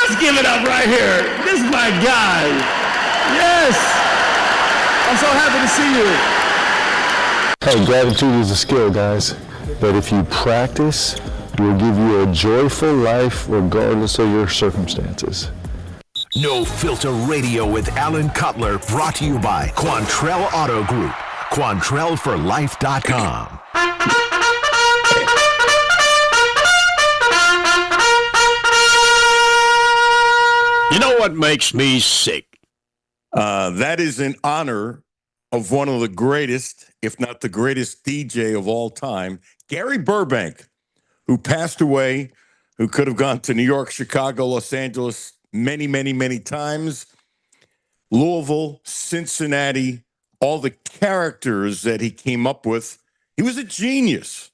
Let's give it up right here. This is my guy. Yes. I'm so happy to see you. Hey, gratitude is a skill, guys. But if you practice, it will give you a joyful life regardless of your circumstances. No Filter Radio with Alan Cutler, brought to you by Quantrell Auto Group. QuantrellForLife.com. You know what makes me sick? That is in honor of one of the greatest, if not the greatest DJ of all time, Gary Burbank, who passed away, who could have gone to New York, Chicago, Los Angeles many, many, many times. Louisville, Cincinnati, all the characters that he came up with. He was a genius.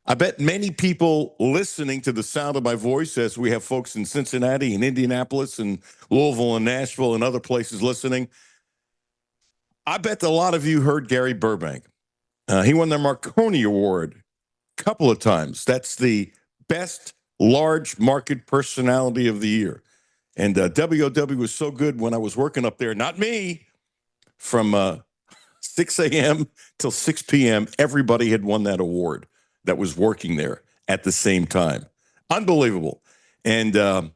I bet many people listening to the sound of my voice, as we have folks in Cincinnati and Indianapolis and Louisville and Nashville and other places listening, I bet a lot of you heard Gary Burbank. He won the Marconi Award a couple of times. That's the best large market personality of the year. And WOW was so good when I was working up there, not me, from 6 a.m. till 6 p.m., everybody had won that award that was working there at the same time. Unbelievable. And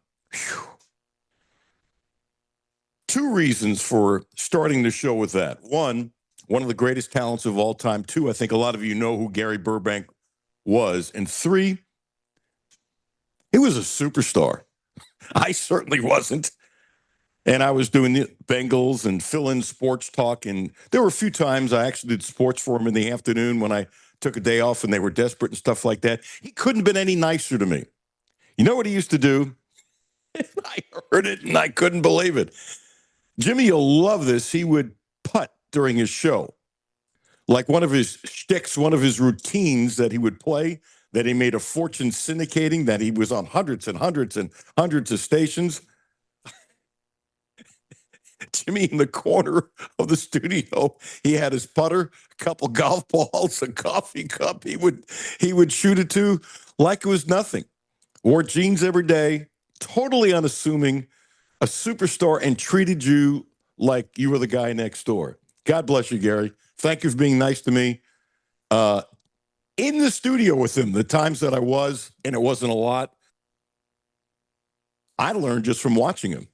two reasons for starting the show with that. One of the greatest talents of all time. Two, I think a lot of you know who Gary Burbank was. And three, he was a superstar. I certainly wasn't. And I was doing the Bengals and fill-in sports talk. And there were a few times I actually did sports for him in the afternoon when I took a day off and they were desperate and stuff like that. He couldn't have been any nicer to me. You know what he used to do? I heard it and I couldn't believe it. Jimmy, you'll love this. He would putt during his show. Like one of his shticks, one of his routines that he would play, that he made a fortune syndicating, that he was on hundreds and hundreds and hundreds of stations. Jimmy in the corner of the studio, he had his putter, a couple golf balls, a coffee cup. He would shoot it to like it was nothing. Wore jeans every day, totally unassuming, a superstar, and treated you like you were the guy next door. God bless you, Gary. Thank you for being nice to me. In the studio with him, the times that I was, and it wasn't a lot, I learned just from watching him.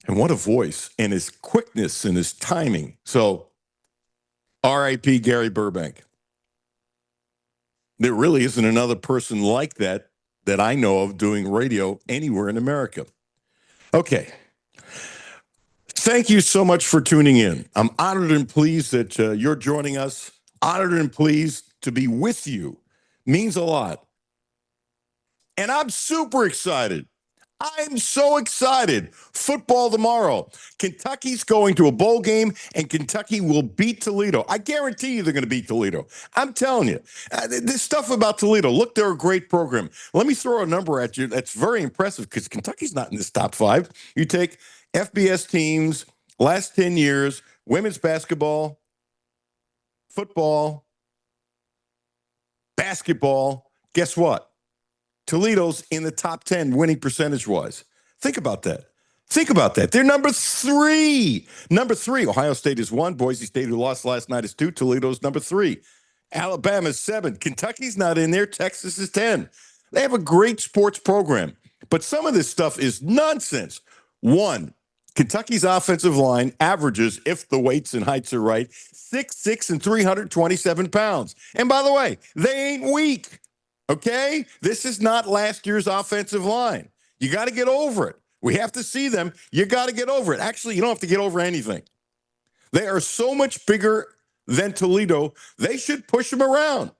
And what a voice, and his quickness and his timing. So, R.I.P. Gary Burbank. There really isn't another person like that I know of doing radio anywhere in America. Okay. Thank you so much for tuning in. I'm honored and pleased that you're joining us. Honored and pleased to be with you. Means a lot. And I'm super excited. I'm so excited. Football tomorrow. Kentucky's going to a bowl game, and Kentucky will beat Toledo. I guarantee you they're going to beat Toledo. I'm telling you. This stuff about Toledo, look, they're a great program. Let me throw a number at you that's very impressive because Kentucky's not in this top five. You take FBS teams, last 10 years, women's basketball, football, basketball. Guess what? Toledo's in the top 10 winning percentage-wise. Think about that. Think about that. They're number 3. Number 3. Ohio State is 1. Boise State, who lost last night, is 2. Toledo's number 3. Alabama's 7. Kentucky's not in there. Texas is 10. They have a great sports program. But some of this stuff is nonsense. 1, Kentucky's offensive line averages, if the weights and heights are right, 6'6" and 327 pounds. And by the way, they ain't weak. Okay? This is not last year's offensive line. You got to get over it. We have to see them. You got to get over it. Actually, you don't have to get over anything. They are so much bigger than Toledo. They should push them around.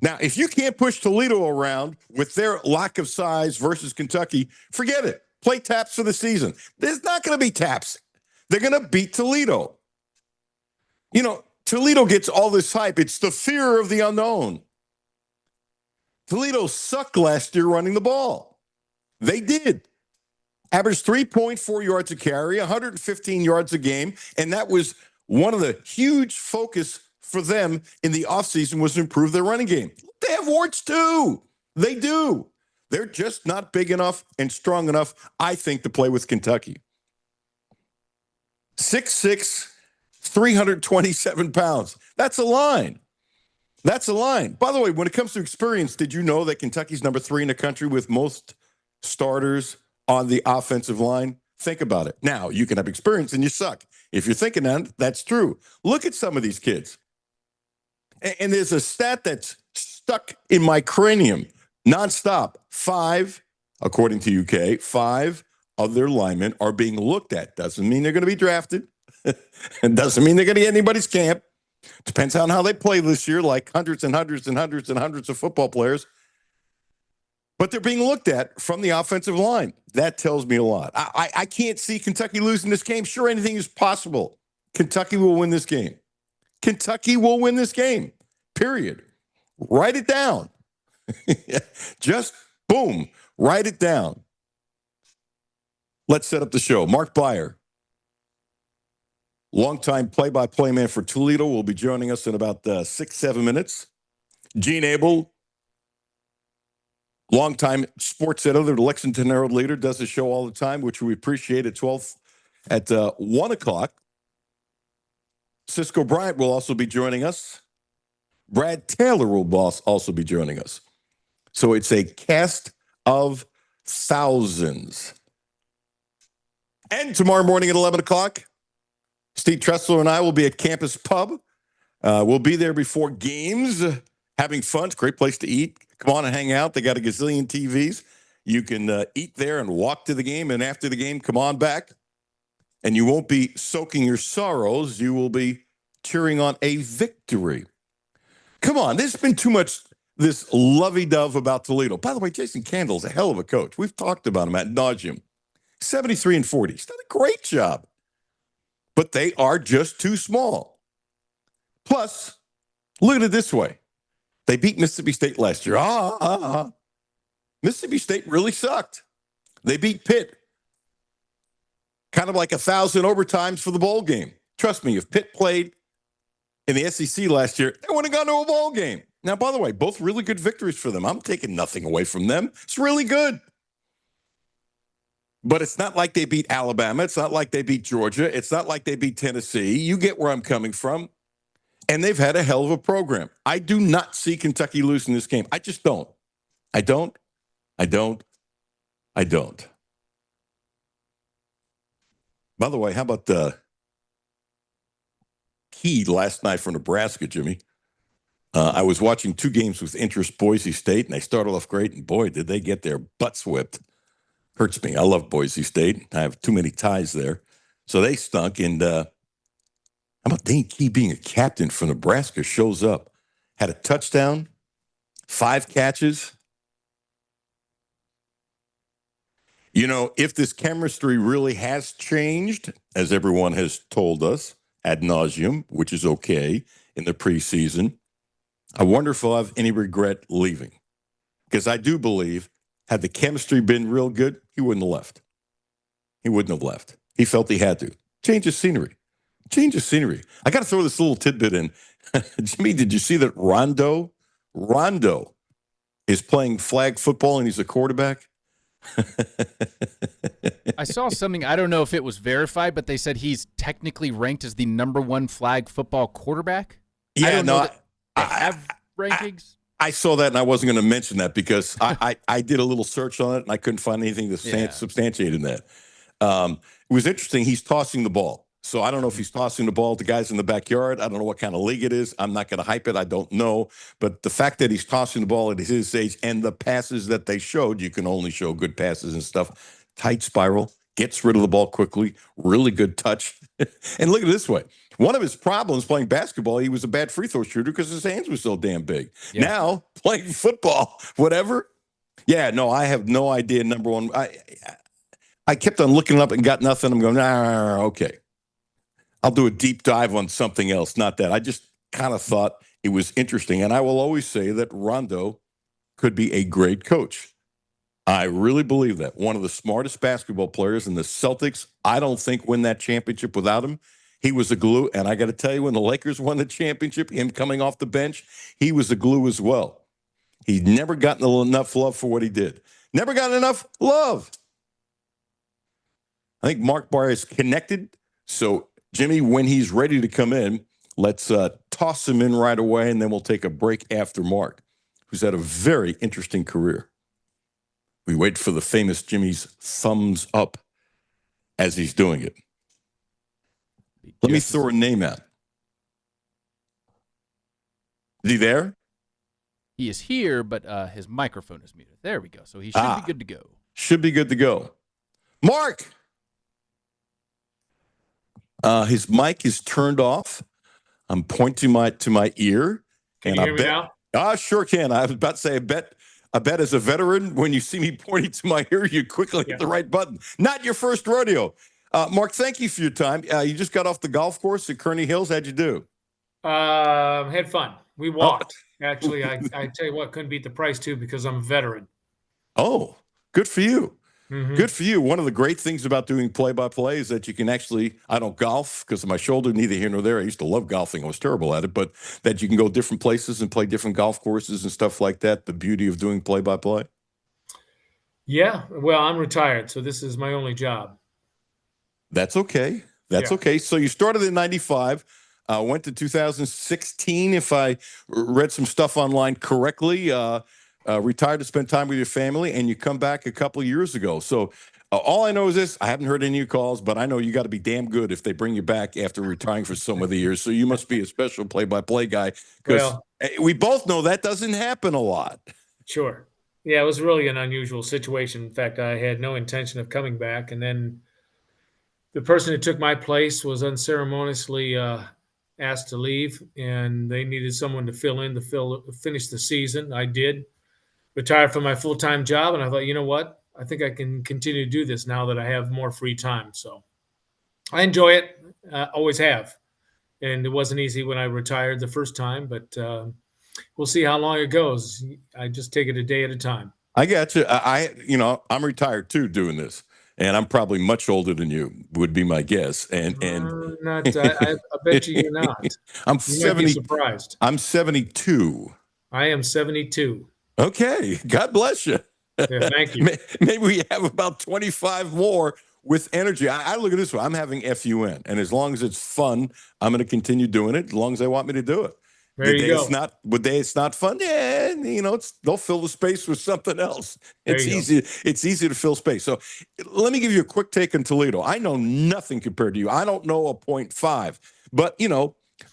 Now, if you can't push Toledo around with their lack of size versus Kentucky, forget it. Play taps for the season. There's not going to be taps. They're going to beat Toledo. You know, Toledo gets all this hype. It's the fear of the unknown. Toledo sucked last year running the ball. They did. Averaged 3.4 yards a carry, 115 yards a game, and that was one of the huge focus for them in the offseason was to improve their running game. They have warts too. They do. They're just not big enough and strong enough, I think, to play with Kentucky. 6'6", 327 pounds. That's a line. That's a line. By the way, when it comes to experience, did you know that Kentucky's number 3 in the country with most starters on the offensive line? Think about it. Now, you can have experience and you suck. If you're thinking that, that's true. Look at some of these kids. And there's a stat that's stuck in my cranium nonstop. 5, according to UK, 5 of their linemen are being looked at. Doesn't mean they're going to be drafted. It doesn't mean they're going to get anybody's camp. Depends on how they play this year, like hundreds and hundreds and hundreds and hundreds of football players. But they're being looked at from the offensive line. That tells me a lot. I can't see Kentucky losing this game. Sure, anything is possible. Kentucky will win this game. Kentucky will win this game, period. Write it down. Just boom, write it down. Let's set up the show. Mark Beyer, longtime play-by-play man for Toledo, will be joining us in about 6-7 minutes. Gene Abel, longtime sports editor, Lexington Herald leader, does the show all the time, which we appreciate at 1 o'clock. Cisco Bryant will also be joining us. Brad Taylor will also be joining us. So it's a cast of thousands. And tomorrow morning at 11 o'clock, Steve Tressler and I will be at Campus Pub. We'll be there before games, having fun. It's a great place to eat. Come on and hang out. They got a gazillion TVs. You can eat there and walk to the game. And after the game, come on back. And you won't be soaking your sorrows. You will be cheering on a victory. Come on. There's been too much this lovey-dove about Toledo. By the way, Jason Candle's a hell of a coach. We've talked about him ad nauseum. 73-40. He's done a great job. But they are just too small. Plus, look at it this way. They beat Mississippi State last year. Mississippi State really sucked. They beat Pitt. Kind of like 1,000 overtimes for the bowl game. Trust me, if Pitt played in the SEC last year, they would have gone to a bowl game. Now, by the way, both really good victories for them. I'm taking nothing away from them. It's really good. But it's not like they beat Alabama. It's not like they beat Georgia. It's not like they beat Tennessee. You get where I'm coming from. And they've had a hell of a program. I do not see Kentucky losing this game. I just don't. I don't. By the way, how about the key last night for Nebraska, Jimmy? I was watching 2 games with interest, Boise State, and they started off great, and boy, did they get their butts whipped. Hurts me. I love Boise State. I have too many ties there. So they stunk, and how about Dane Key being a captain for Nebraska? Shows up. Had a touchdown, 5 catches. You know, if this chemistry really has changed, as everyone has told us ad nauseum, which is okay in the preseason, I wonder if I'll have any regret leaving. Because I do believe, had the chemistry been real good, he wouldn't have left. He wouldn't have left. He felt he had to. Change his scenery. I got to throw this little tidbit in. Jimmy, did you see that Rondo is playing flag football and he's a quarterback? I saw something, I don't know if it was verified, but they said he's technically ranked as the number 1 flag football quarterback. Yeah, I don't know they have rankings. I saw that and I wasn't going to mention that because I did a little search on it and I couldn't find anything that substantiated that. It was interesting. He's tossing the ball. So I don't know if he's tossing the ball to guys in the backyard. I don't know what kind of league it is. I'm not going to hype it. I don't know. But the fact that he's tossing the ball at his age and the passes that they showed, you can only show good passes and stuff. Tight spiral, gets rid of the ball quickly, really good touch. And look at it this way. One of his problems playing basketball, he was a bad free throw shooter because his hands were so damn big. Yeah. Now, playing football, whatever. Yeah, no, I have no idea, number one. I kept on looking up and got nothing. I'm going, okay. I'll do a deep dive on something else, not that. I just kind of thought it was interesting. And I will always say that Rondo could be a great coach. I really believe that. One of the smartest basketball players in the Celtics, I don't think win that championship without him. He was a glue. And I got to tell you, when the Lakers won the championship, him coming off the bench, he was a glue as well. He'd never gotten enough love for what he did. Never got enough love. I think Mark Barr is connected. So, Jimmy, when he's ready to come in, let's toss him in right away, and then we'll take a break after Mark, who's had a very interesting career. We wait for the famous Jimmy's thumbs up as he's doing it. Let me throw a name out. Is he there? He is here, but his microphone is muted. There we go. So he should be good to go. Should be good to go. Mark! His mic is turned off. I'm pointing to my ear. Can you hear me now? I sure can. I was about to say, I bet as a veteran, when you see me pointing to my ear, you quickly hit the right button. Not your first rodeo. Mark, thank you for your time. You just got off the golf course at Kearney Hills. How'd you do? Had fun. We walked. Actually, I tell you what, couldn't beat the price too because I'm a veteran. Oh, good for you. Mm-hmm. Good for you. One of the great things about doing play-by-play is that you can actually, I don't golf because of my shoulder, neither here nor there. I used to love golfing. I was terrible at it, but that you can go different places and play different golf courses and stuff like that. The beauty of doing play-by-play. Yeah. Well, I'm retired, so this is my only job. That's okay. That's okay. So you started in 95, went to 2016, if I read some stuff online correctly, retired to spend time with your family, and you come back a couple of years ago. So all I know is this. I haven't heard any of your calls, but I know you got to be damn good if they bring you back after retiring for so many years. So you must be a special play-by-play guy because we both know that doesn't happen a lot. Sure. Yeah, it was really an unusual situation. In fact, I had no intention of coming back, and then the person who took my place was unceremoniously asked to leave, and they needed someone to finish the season. I did. Retired from my full-time job, and I thought, you know what? I think I can continue to do this now that I have more free time. So I enjoy it. Always have. And it wasn't easy when I retired the first time, but we'll see how long it goes. I just take it a day at a time. I got you. I'm retired too doing this. And I'm probably much older than you, would be my guess. And not. I bet you're not. I'm you 70. Might be surprised. I'm 72. I am 72. Okay, God bless you. Yeah, thank you. Maybe we have about 25 more with energy. I look at this one. I'm having FUN, and as long as it's fun, I'm going to continue doing it. As long as they want me to do it. There you go. It's not fun. Yeah, they'll fill the space with something else. It's easy. It's easy to fill space. So let me give you a quick take on Toledo. I know nothing compared to you. I don't know a 0.5, but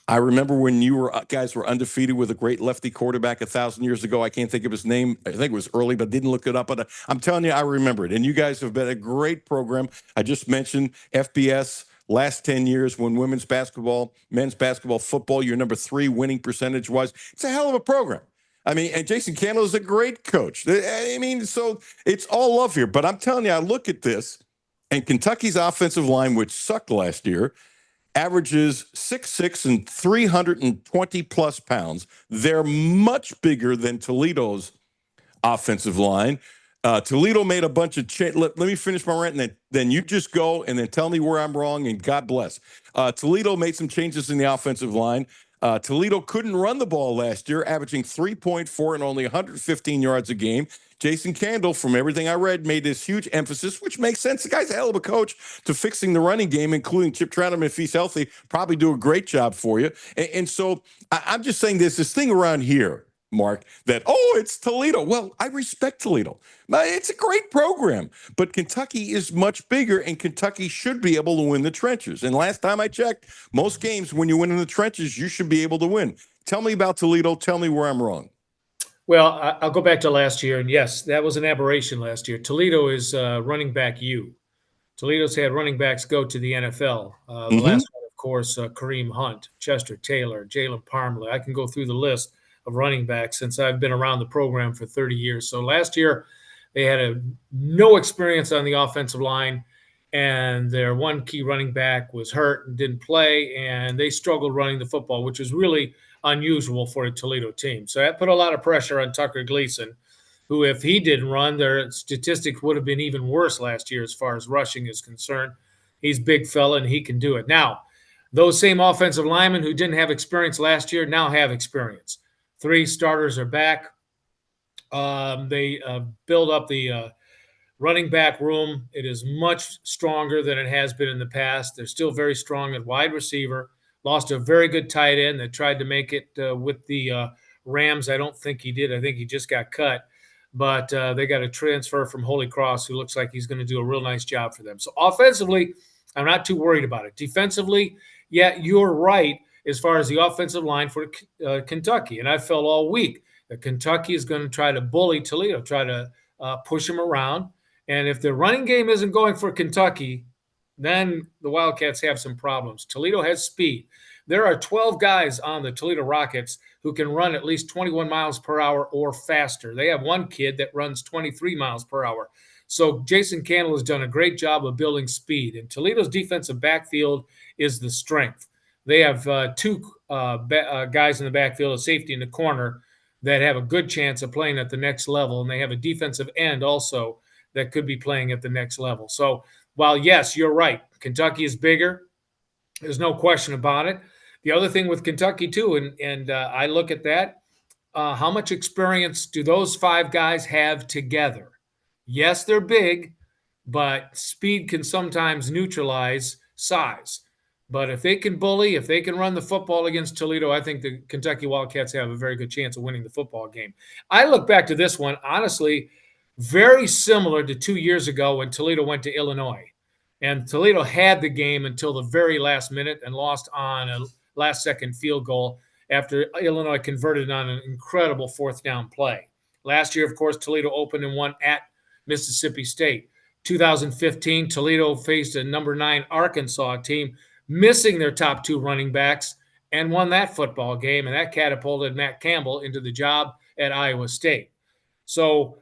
I remember when you guys were undefeated with a great lefty quarterback 1,000 years ago. I can't think of his name. I think it was early, but didn't look it up. But I'm telling you, I remember it. And you guys have been a great program. I just mentioned FBS. Last 10 years, when women's basketball, men's basketball, football, you're number 3 winning percentage-wise. It's a hell of a program. I mean, and Jason Candle is a great coach. I mean, so it's all love here. But I'm telling you, I look at this, and Kentucky's offensive line, which sucked last year, averages 6'6" and 320-plus pounds. They're much bigger than Toledo's offensive line. Toledo made a bunch of let me finish my rant, and then you just go and then tell me where I'm wrong, and God bless. Toledo made some changes in the offensive line. Toledo couldn't run the ball last year, averaging 3.4 and only 115 yards a game. Jason Candle, from everything I read, made this huge emphasis, which makes sense. The guy's a hell of a coach, to fixing the running game, including Chip Troughton, if he's healthy, probably do a great job for you. And so I'm just saying there's this thing around here, Mark, that, it's Toledo. Well, I respect Toledo. It's a great program, but Kentucky is much bigger, and Kentucky should be able to win the trenches. And last time I checked, most games, when you win in the trenches, you should be able to win. Tell me about Toledo. Tell me where I'm wrong. Well, I'll go back to last year, and yes, that was an aberration last year. Toledo is running back U. Toledo's had running backs go to the NFL. The last one, of course, Kareem Hunt, Chester Taylor, Jalen Parmley. I can go through the list of running backs since I've been around the program for 30 years. So last year, they had no experience on the offensive line, and their one key running back was hurt and didn't play, and they struggled running the football, which was really unusual for a Toledo team. So that put a lot of pressure on Tucker Gleason, who, if he didn't run, their statistics would have been even worse last year as far as rushing is concerned. He's a big fella, and he can do it. Now, those same offensive linemen who didn't have experience last year now have experience. 3 starters are back. They build up the running back room. It is much stronger than it has been in the past. They're still very strong at wide receiver. Lost a very good tight end that tried to make it with the Rams. I don't think he did. I think he just got cut. But they got a transfer from Holy Cross who looks like he's going to do a real nice job for them. So offensively, I'm not too worried about it. Defensively, yeah, you're right as far as the offensive line for Kentucky. And I felt all week that Kentucky is going to try to bully Toledo, try to push them around. And if the running game isn't going for Kentucky, then the Wildcats have some problems. Toledo has speed. There are 12 guys on the Toledo Rockets who can run at least 21 miles per hour or faster. They have one kid that runs 23 miles per hour. So Jason Candle has done a great job of building speed. And Toledo's defensive backfield is the strength. They have two guys in the backfield, a safety in the corner, that have a good chance of playing at the next level. And they have a defensive end also that could be playing at the next level. So while, yes, you're right, Kentucky is bigger, there's no question about it. The other thing with Kentucky, too, and I look at that, how much experience do those five guys have together? Yes, they're big, but speed can sometimes neutralize size. But if they can bully, if they can run the football against Toledo, I think the Kentucky Wildcats have a very good chance of winning the football game. I look back to this one, honestly, very similar to 2 years ago when Toledo went to Illinois. And Toledo had the game until the very last minute and lost on a last-second field goal after Illinois converted on an incredible fourth down play. Last year, of course, Toledo opened and won at Mississippi State. 2015, Toledo faced a number 9 Arkansas team, missing their top 2 running backs, and won that football game, and that catapulted Matt Campbell into the job at Iowa State. So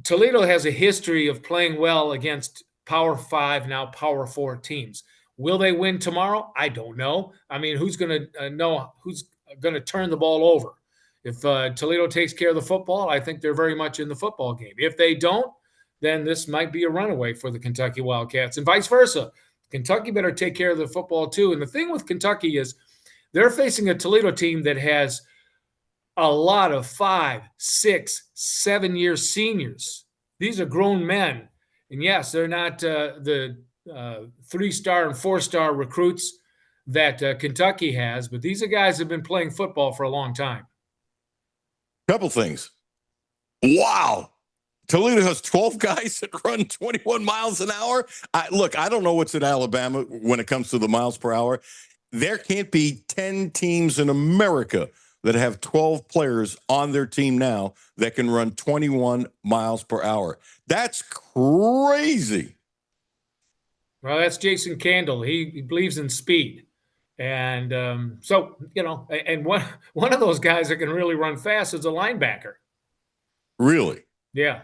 Toledo has a history of playing well against Power 5, now Power 4 teams. Will they win tomorrow? I don't know. I mean, who's going to know who's going to turn the ball over? If Toledo takes care of the football, I think they're very much in the football game. If they don't, then this might be a runaway for the Kentucky Wildcats, and vice versa. Kentucky better take care of the football too. And the thing with Kentucky is they're facing a Toledo team that has a lot of 5, 6, 7-year seniors. These are grown men. And yes, they're not the 3-star and 4-star recruits that Kentucky has, but these are guys that have been playing football for a long time. Couple things. Wow. Toledo has 12 guys that run 21 miles an hour. Look, I don't know what's in Alabama when it comes to the miles per hour. There can't be 10 teams in America that have 12 players on their team now that can run 21 miles per hour. That's crazy. Well, that's Jason Candle. He believes in speed. And so, you know, and one of those guys that can really run fast is a linebacker. Really? Yeah.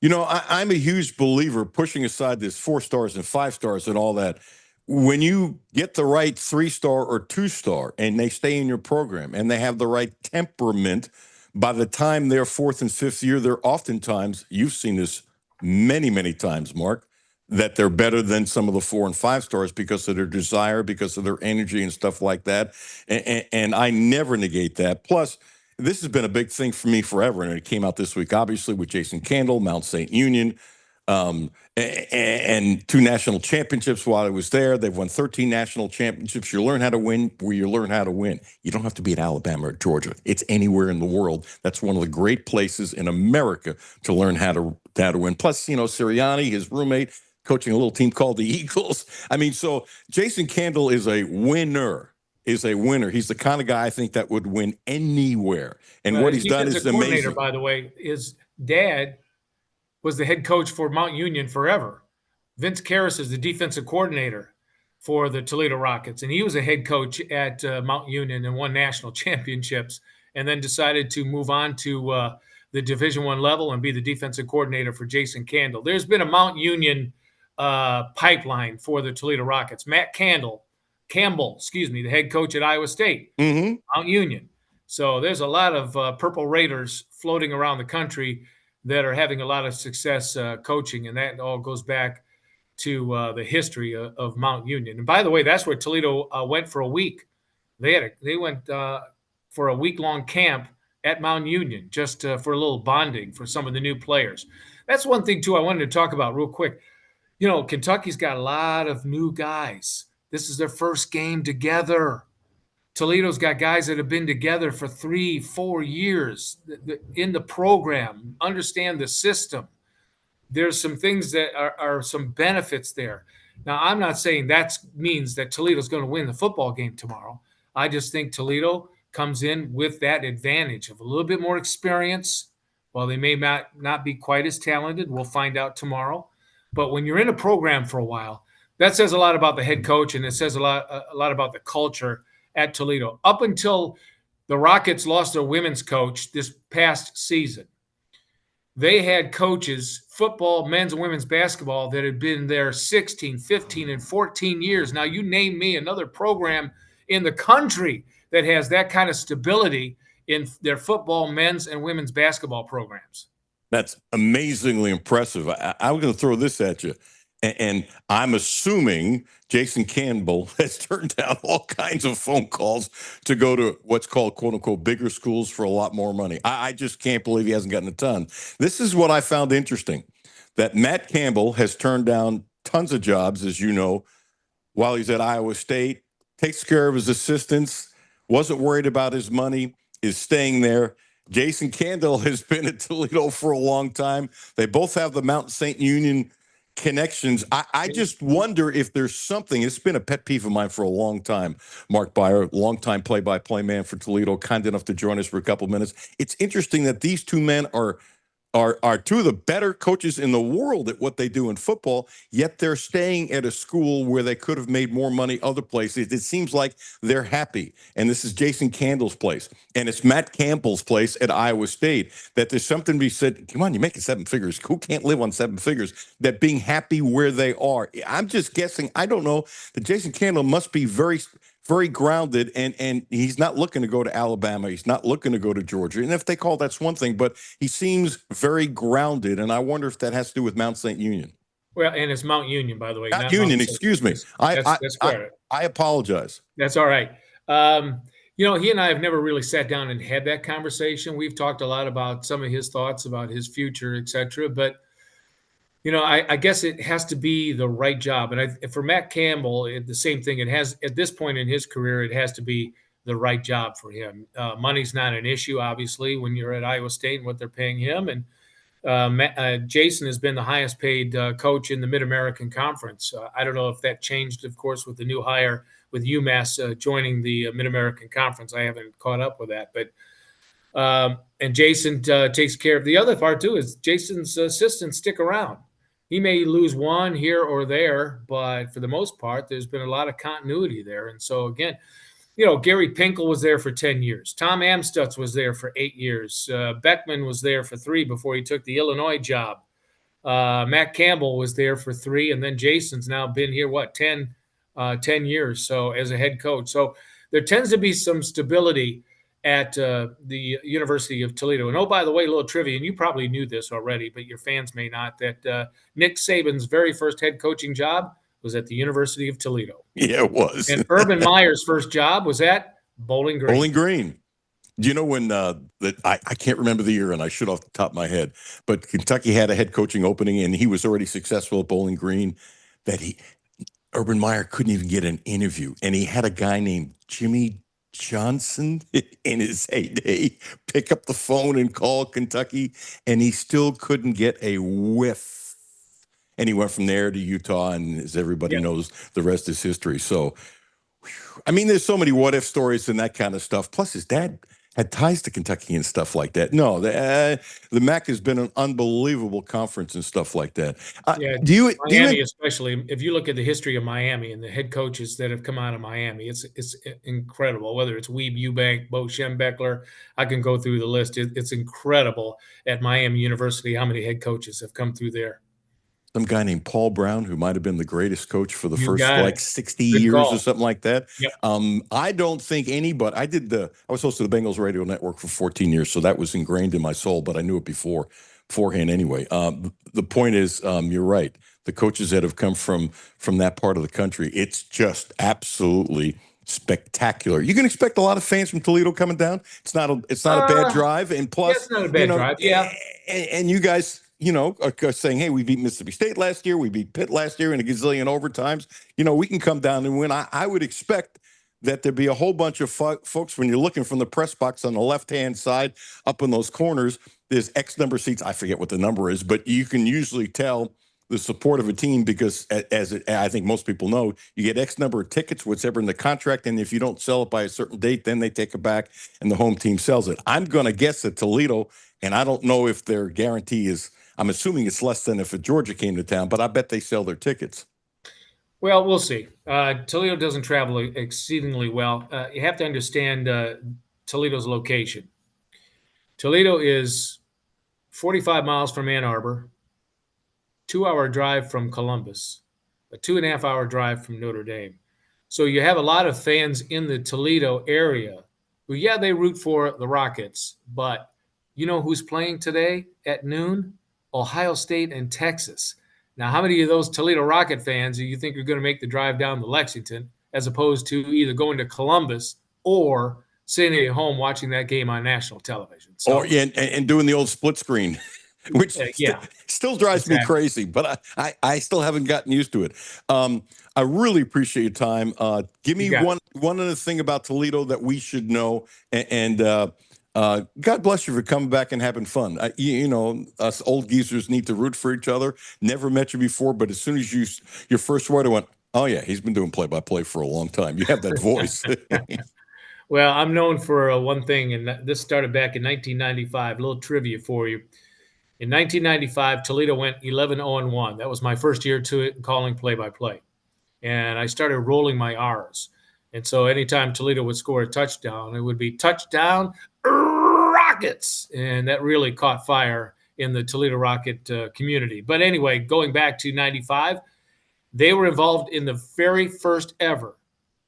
You know, I'm a huge believer, pushing aside this 4 stars and 5 stars and all that. When you get the right 3-star or 2-star and they stay in your program and they have the right temperament, by the time they're 4th and 5th year, they're oftentimes, you've seen this many, many times, Mark, that they're better than some of the 4 and 5 stars because of their desire, because of their energy and stuff like that. And I never negate that. Plus, this has been a big thing for me forever, and it came out this week, obviously, with Jason Candle, Mount St. Union, and 2 national championships while I was there. They've won 13 national championships. You learn how to win where you learn how to win. You don't have to be at Alabama or Georgia. It's anywhere in the world. That's one of the great places in America to learn how to win. Plus, you know, Sirianni, his roommate, coaching a little team called the Eagles. I mean, so Jason Candle is a winner. He's the kind of guy I think that would win anywhere. And what he's done is amazing. By the way, his dad was the head coach for Mount Union forever. Vince Karras is the defensive coordinator for the Toledo Rockets, and he was a head coach at Mount Union and won national championships, and then decided to move on to the Division I level and be the defensive coordinator for Jason Candle. There's been a Mount Union pipeline for the Toledo Rockets. Matt Campbell, the head coach at Iowa State, Mount Union. So there's a lot of Purple Raiders floating around the country that are having a lot of success coaching, and that all goes back to the history of Mount Union. And by the way, that's where Toledo went for a week. They went for a week-long camp at Mount Union, just for a little bonding for some of the new players. That's one thing, too, I wanted to talk about real quick. Kentucky's got a lot of new guys. This is their first game together. Toledo's got guys that have been together for 3-4 years in the program, understand the system. There's some things that are some benefits there. Now, I'm not saying that means that Toledo's going to win the football game tomorrow. I just think Toledo comes in with that advantage of a little bit more experience. While they may not be quite as talented, we'll find out tomorrow. But when you're in a program for a while, that says a lot about the head coach, and it says a lot about the culture at Toledo. Up until the Rockets lost their women's coach this past season, they had coaches, football, men's and women's basketball, that had been there 16, 15, and 14 years. Now, you name me another program in the country that has that kind of stability in their football, men's, and women's basketball programs. That's amazingly impressive. I'm going to throw this at you. And I'm assuming Jason Campbell has turned down all kinds of phone calls to go to what's called, quote unquote, bigger schools for a lot more money. I just can't believe he hasn't gotten a ton. This is what I found interesting, that Matt Campbell has turned down tons of jobs, as you know, while he's at Iowa State, takes care of his assistants, wasn't worried about his money, is staying there. Jason Campbell has been at Toledo for a long time. They both have the Mount St. Union connections. I just wonder if there's something. It's been a pet peeve of mine for a long time. Mark Beyer, longtime play-by-play man for Toledo, kind enough to join us for a couple of minutes. It's interesting that these two men are two of the better coaches in the world at what they do in football, yet they're staying at a school where they could have made more money other places. It seems like they're happy. And this is Jason Campbell's place. And it's Matt Campbell's place at Iowa State, that there's something to be said. Come on, you're making 7 figures. Who can't live on 7 figures? That being happy where they are. I'm just guessing. I don't know. That Jason Campbell must be very grounded, and he's not looking to go to Alabama. He's not looking to go to Georgia. And if they call, that's one thing, but he seems very grounded, and I wonder if that has to do with Mount St. Union. Well, and it's Mount Union, by the way. Not Union, excuse me. That's correct. I apologize. That's all right. He and I have never really sat down and had that conversation. We've talked a lot about some of his thoughts about his future, et cetera, but I guess it has to be the right job. And for Matt Campbell, the same thing. It has, at this point in his career, it has to be the right job for him. Money's not an issue, obviously, when you're at Iowa State and what they're paying him. And Jason has been the highest paid coach in the Mid-American Conference. I don't know if that changed, of course, with the new hire with UMass joining the Mid-American Conference. I haven't caught up with that. But and Jason takes care of the other part, too, is Jason's assistants stick around. He may lose one here or there, but for the most part, there's been a lot of continuity there. And so, again, Gary Pinkel was there for 10 years. Tom Amstutz was there for 8 years. Beckman was there for 3 before he took the Illinois job. Matt Campbell was there for 3, and then Jason's now been here, 10 years so as a head coach. So there tends to be some stability at the University of Toledo. And, oh, by the way, a little trivia, and you probably knew this already, but your fans may not, that Nick Saban's very first head coaching job was at the University of Toledo. Yeah, it was. And Urban Meyer's first job was at Bowling Green. Bowling Green. Do you know when I can't remember the year, and I should off the top of my head, but Kentucky had a head coaching opening, and he was already successful at Bowling Green, that Urban Meyer couldn't even get an interview, and he had a guy named Jimmy Johnson in his heyday pick up the phone and call Kentucky, and he still couldn't get a whiff. And he went from there to Utah, and as everybody knows, the rest is history. So, I mean, there's so many what-if stories and that kind of stuff. Plus, his dad had ties to Kentucky and stuff like that. No, the MAC has been an unbelievable conference and stuff like that. Miami, especially, if you look at the history of Miami and the head coaches that have come out of Miami, it's incredible. Whether it's Weeb Eubank, Bo Schembechler, I can go through the list. It's incredible at Miami University how many head coaches have come through there. Some guy named Paul Brown, who might have been the greatest coach for the first 60 years or something like that. Yep. I don't think anybody. I was host of the Bengals radio network for 14 years, so that was ingrained in my soul. But I knew it beforehand anyway. The point is, you're right. The coaches that have come from that part of the country, it's just absolutely spectacular. You can expect a lot of fans from Toledo coming down. It's not a bad drive, and plus, it's not a bad drive. Yeah, and you guys, are saying, hey, we beat Mississippi State last year, we beat Pitt last year in a gazillion overtimes. We can come down and win. I would expect that there'd be a whole bunch of folks when you're looking from the press box on the left-hand side up in those corners. There's X number of seats. I forget what the number is, but you can usually tell the support of a team because, I think most people know, you get X number of tickets, whatever in the contract, and if you don't sell it by a certain date, then they take it back and the home team sells it. I'm going to guess that Toledo, and I don't know if their guarantee is, I'm assuming it's less than if a Georgia came to town, but I bet they sell their tickets. well, we'll see. Toledo doesn't travel exceedingly well. You have to understand Toledo's location. Toledo is 45 miles from Ann Arbor, 2-hour drive from Columbus, a 2.5-hour drive from Notre Dame. So you have a lot of fans in the Toledo area who, yeah, they root for the Rockets, but you know who's playing today at noon? Ohio State and Texas. Now, how many of those Toledo Rocket fans do you think are going to make the drive down to Lexington as opposed to either going to Columbus or sitting at home watching that game on national television? So, and doing the old split screen, which still drives me crazy, but I still haven't gotten used to it. I really appreciate your time. Give me one other thing about Toledo that we should know, and God bless you for coming back and having fun. Us old geezers need to root for each other. Never met you before, but as soon as your first word, I went, oh yeah, he's been doing play-by-play for a long time. You have that voice. Well, I'm known for one thing, and this started back in 1995. A little trivia for you. In 1995, Toledo went 11-0-1. That was my first year to it, calling play-by-play. And I started rolling my R's. And so anytime Toledo would score a touchdown, it would be touchdown Rockets. And that really caught fire in the Toledo Rocket community. But anyway, going back to 95, they were involved in the very first ever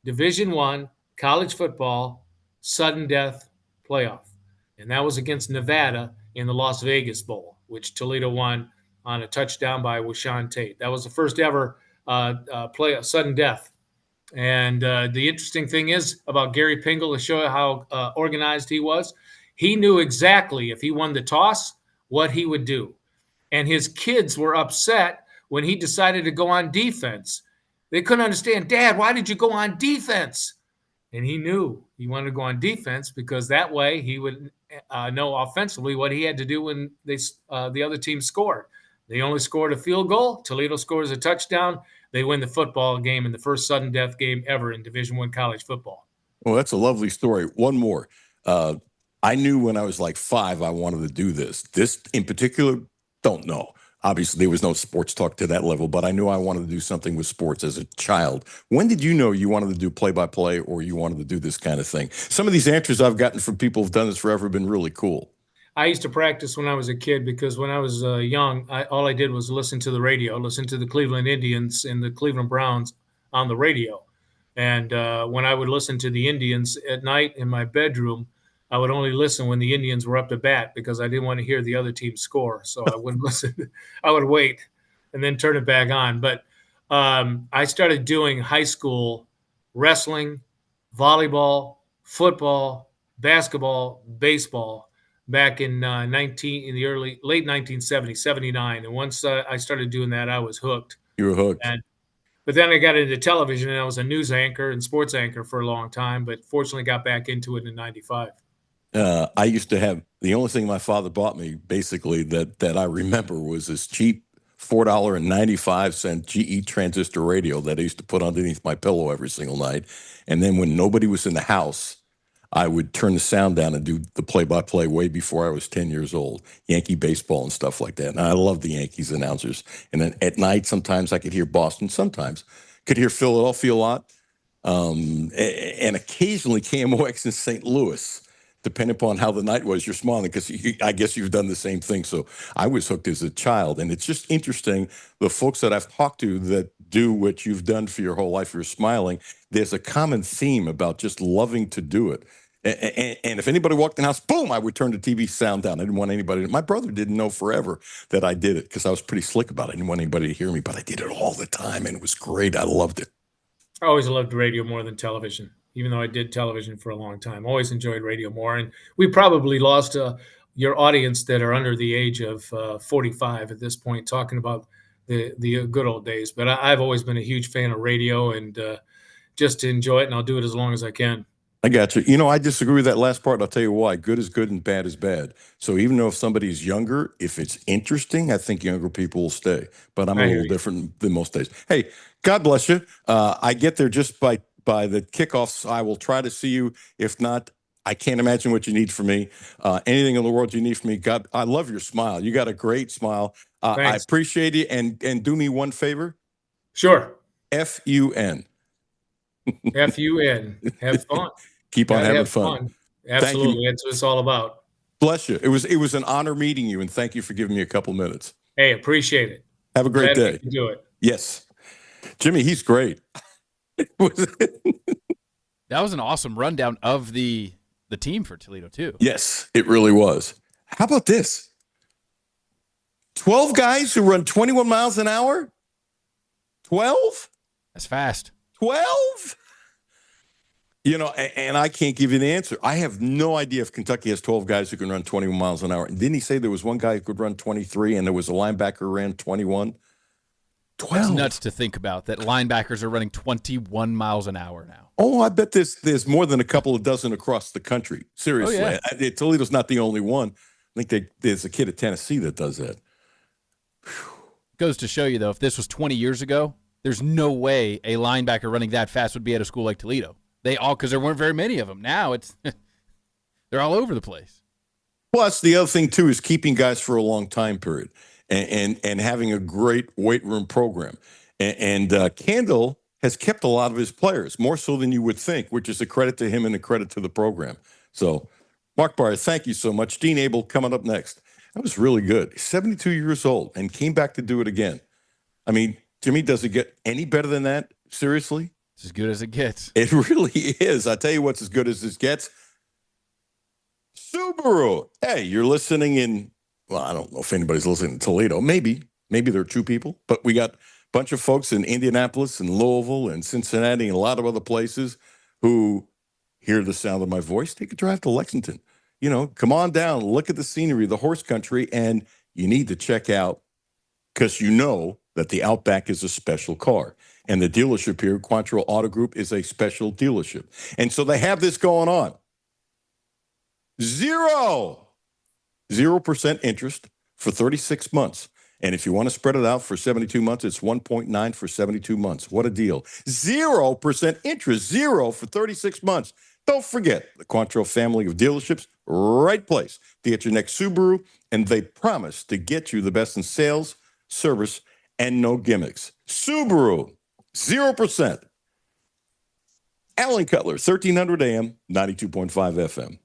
Division I college football sudden death playoff. And that was against Nevada in the Las Vegas Bowl, which Toledo won on a touchdown by Washawn Tate. That was the first ever sudden death. And the interesting thing is about Gary Pingle, to show you how organized he was, he knew exactly if he won the toss, what he would do. And his kids were upset when he decided to go on defense. They couldn't understand, Dad, why did you go on defense? And he knew he wanted to go on defense because that way he would know offensively what he had to do when the other team scored. They only scored a field goal. Toledo scores a touchdown. They win the football game in the first sudden death game ever in Division I college football. Well, that's a lovely story. One more. I knew when I was like 5 I wanted to do this. This in particular, don't know. Obviously, there was no sports talk to that level, but I knew I wanted to do something with sports as a child. When did you know you wanted to do play-by-play or you wanted to do this kind of thing? Some of these answers I've gotten from people who've done this forever have been really cool. I used to practice when I was a kid because when I was young, all I did was listen to the radio, listen to the Cleveland Indians and the Cleveland Browns on the radio. And when I would listen to the Indians at night in my bedroom, I would only listen when the Indians were up to bat because I didn't want to hear the other team score. So I wouldn't listen. I would wait and then turn it back on. But I started doing high school wrestling, volleyball, football, basketball, baseball back in late 1970, 79. And once I started doing that, I was hooked. You were hooked. But then I got into television, and I was a news anchor and sports anchor for a long time, but fortunately got back into it in 95. I used to have, the only thing my father bought me basically that I remember was this cheap $4.95 GE transistor radio that I used to put underneath my pillow every single night. And then when nobody was in the house, I would turn the sound down and do the play-by-play way before I was 10 years old, Yankee baseball and stuff like that. And I loved the Yankees announcers. And then at night, sometimes I could hear Boston, sometimes could hear Philadelphia a lot, and occasionally KMOX in St. Louis. Depending upon how the night was, you're smiling because I guess you've done the same thing. So I was hooked as a child. And it's just interesting, the folks that I've talked to that do what you've done for your whole life, you're smiling, there's a common theme about just loving to do it. And if anybody walked in the house, boom, I would turn the TV sound down. I didn't want anybody. My brother didn't know forever that I did it because I was pretty slick about it. I didn't want anybody to hear me, but I did it all the time, and it was great. I loved it. I always loved radio more than television. even though I did television for a long time. Always enjoyed radio more. And we probably lost your audience that are under the age of 45 at this point, talking about the good old days. But I've always been a huge fan of radio and just enjoy it, and I'll do it as long as I can. I got you. I disagree with that last part, and I'll tell you why. Good is good and bad is bad. So even though if somebody's younger, if it's interesting, I think younger people will stay. But I'm a little different than most days. Hey, God bless you. I get there just by the kickoffs. I will try to see you. If not, I can't imagine what you need from me. Anything in the world you need from me. God, I love your smile. You got a great smile. I appreciate it. And do me one favor. Sure. F-U-N. F-U-N. Have fun. Keep on having fun. Absolutely. That's what it's all about. Bless you. It was an honor meeting you, and thank you for giving me a couple minutes. Hey, appreciate it. Have a great day. Do it. Yes. Jimmy, he's great. That was an awesome rundown of the team for Toledo, too. Yes, it really was. How about this? 12 guys who run 21 miles an hour? 12? That's fast. 12? And I can't give you the answer. I have no idea if Kentucky has 12 guys who can run 21 miles an hour. And didn't he say there was one guy who could run 23 and there was a linebacker who ran 21? 12. That's nuts to think about, that linebackers are running 21 miles an hour now. Oh, I bet there's more than a couple of dozen across the country. Seriously. Oh, yeah. Toledo's not the only one. I think there's a kid at Tennessee that does that. Goes to show you, though, if this was 20 years ago, there's no way a linebacker running that fast would be at a school like Toledo. Because there weren't very many of them. Now they're all over the place. Plus, the other thing too is keeping guys for a long time period, and having a great weight room program. And Kendall has kept a lot of his players, more so than you would think, which is a credit to him and a credit to the program. So, Mark Barr, thank you so much. Dean Abel coming up next. That was really good. 72 years old and came back to do it again. I mean, Jimmy, does it get any better than that? Seriously? It's as good as it gets. It really is. I tell you what's as good as it gets. Subaru. Hey, you're listening in, well, I don't know if anybody's listening in Toledo. Maybe there are two people, but we got a bunch of folks in Indianapolis and Louisville and Cincinnati and a lot of other places who hear the sound of my voice. Take a drive to Lexington. Come on down, look at the scenery, the horse country, and you need to check out, because that the Outback is a special car. And the dealership here, Quantrill Auto Group, is a special dealership. And so they have this going on. 0% interest for 36 months. And if you want to spread it out for 72 months, it's 1.9 for 72 months. What a deal. 0% interest, 0 for 36 months. Don't forget, the Quantrill family of dealerships, right place to get your next Subaru, and they promise to get you the best in sales, service, and no gimmicks. Subaru, 0%. Alan Cutler, 1300 AM, 92.5 FM.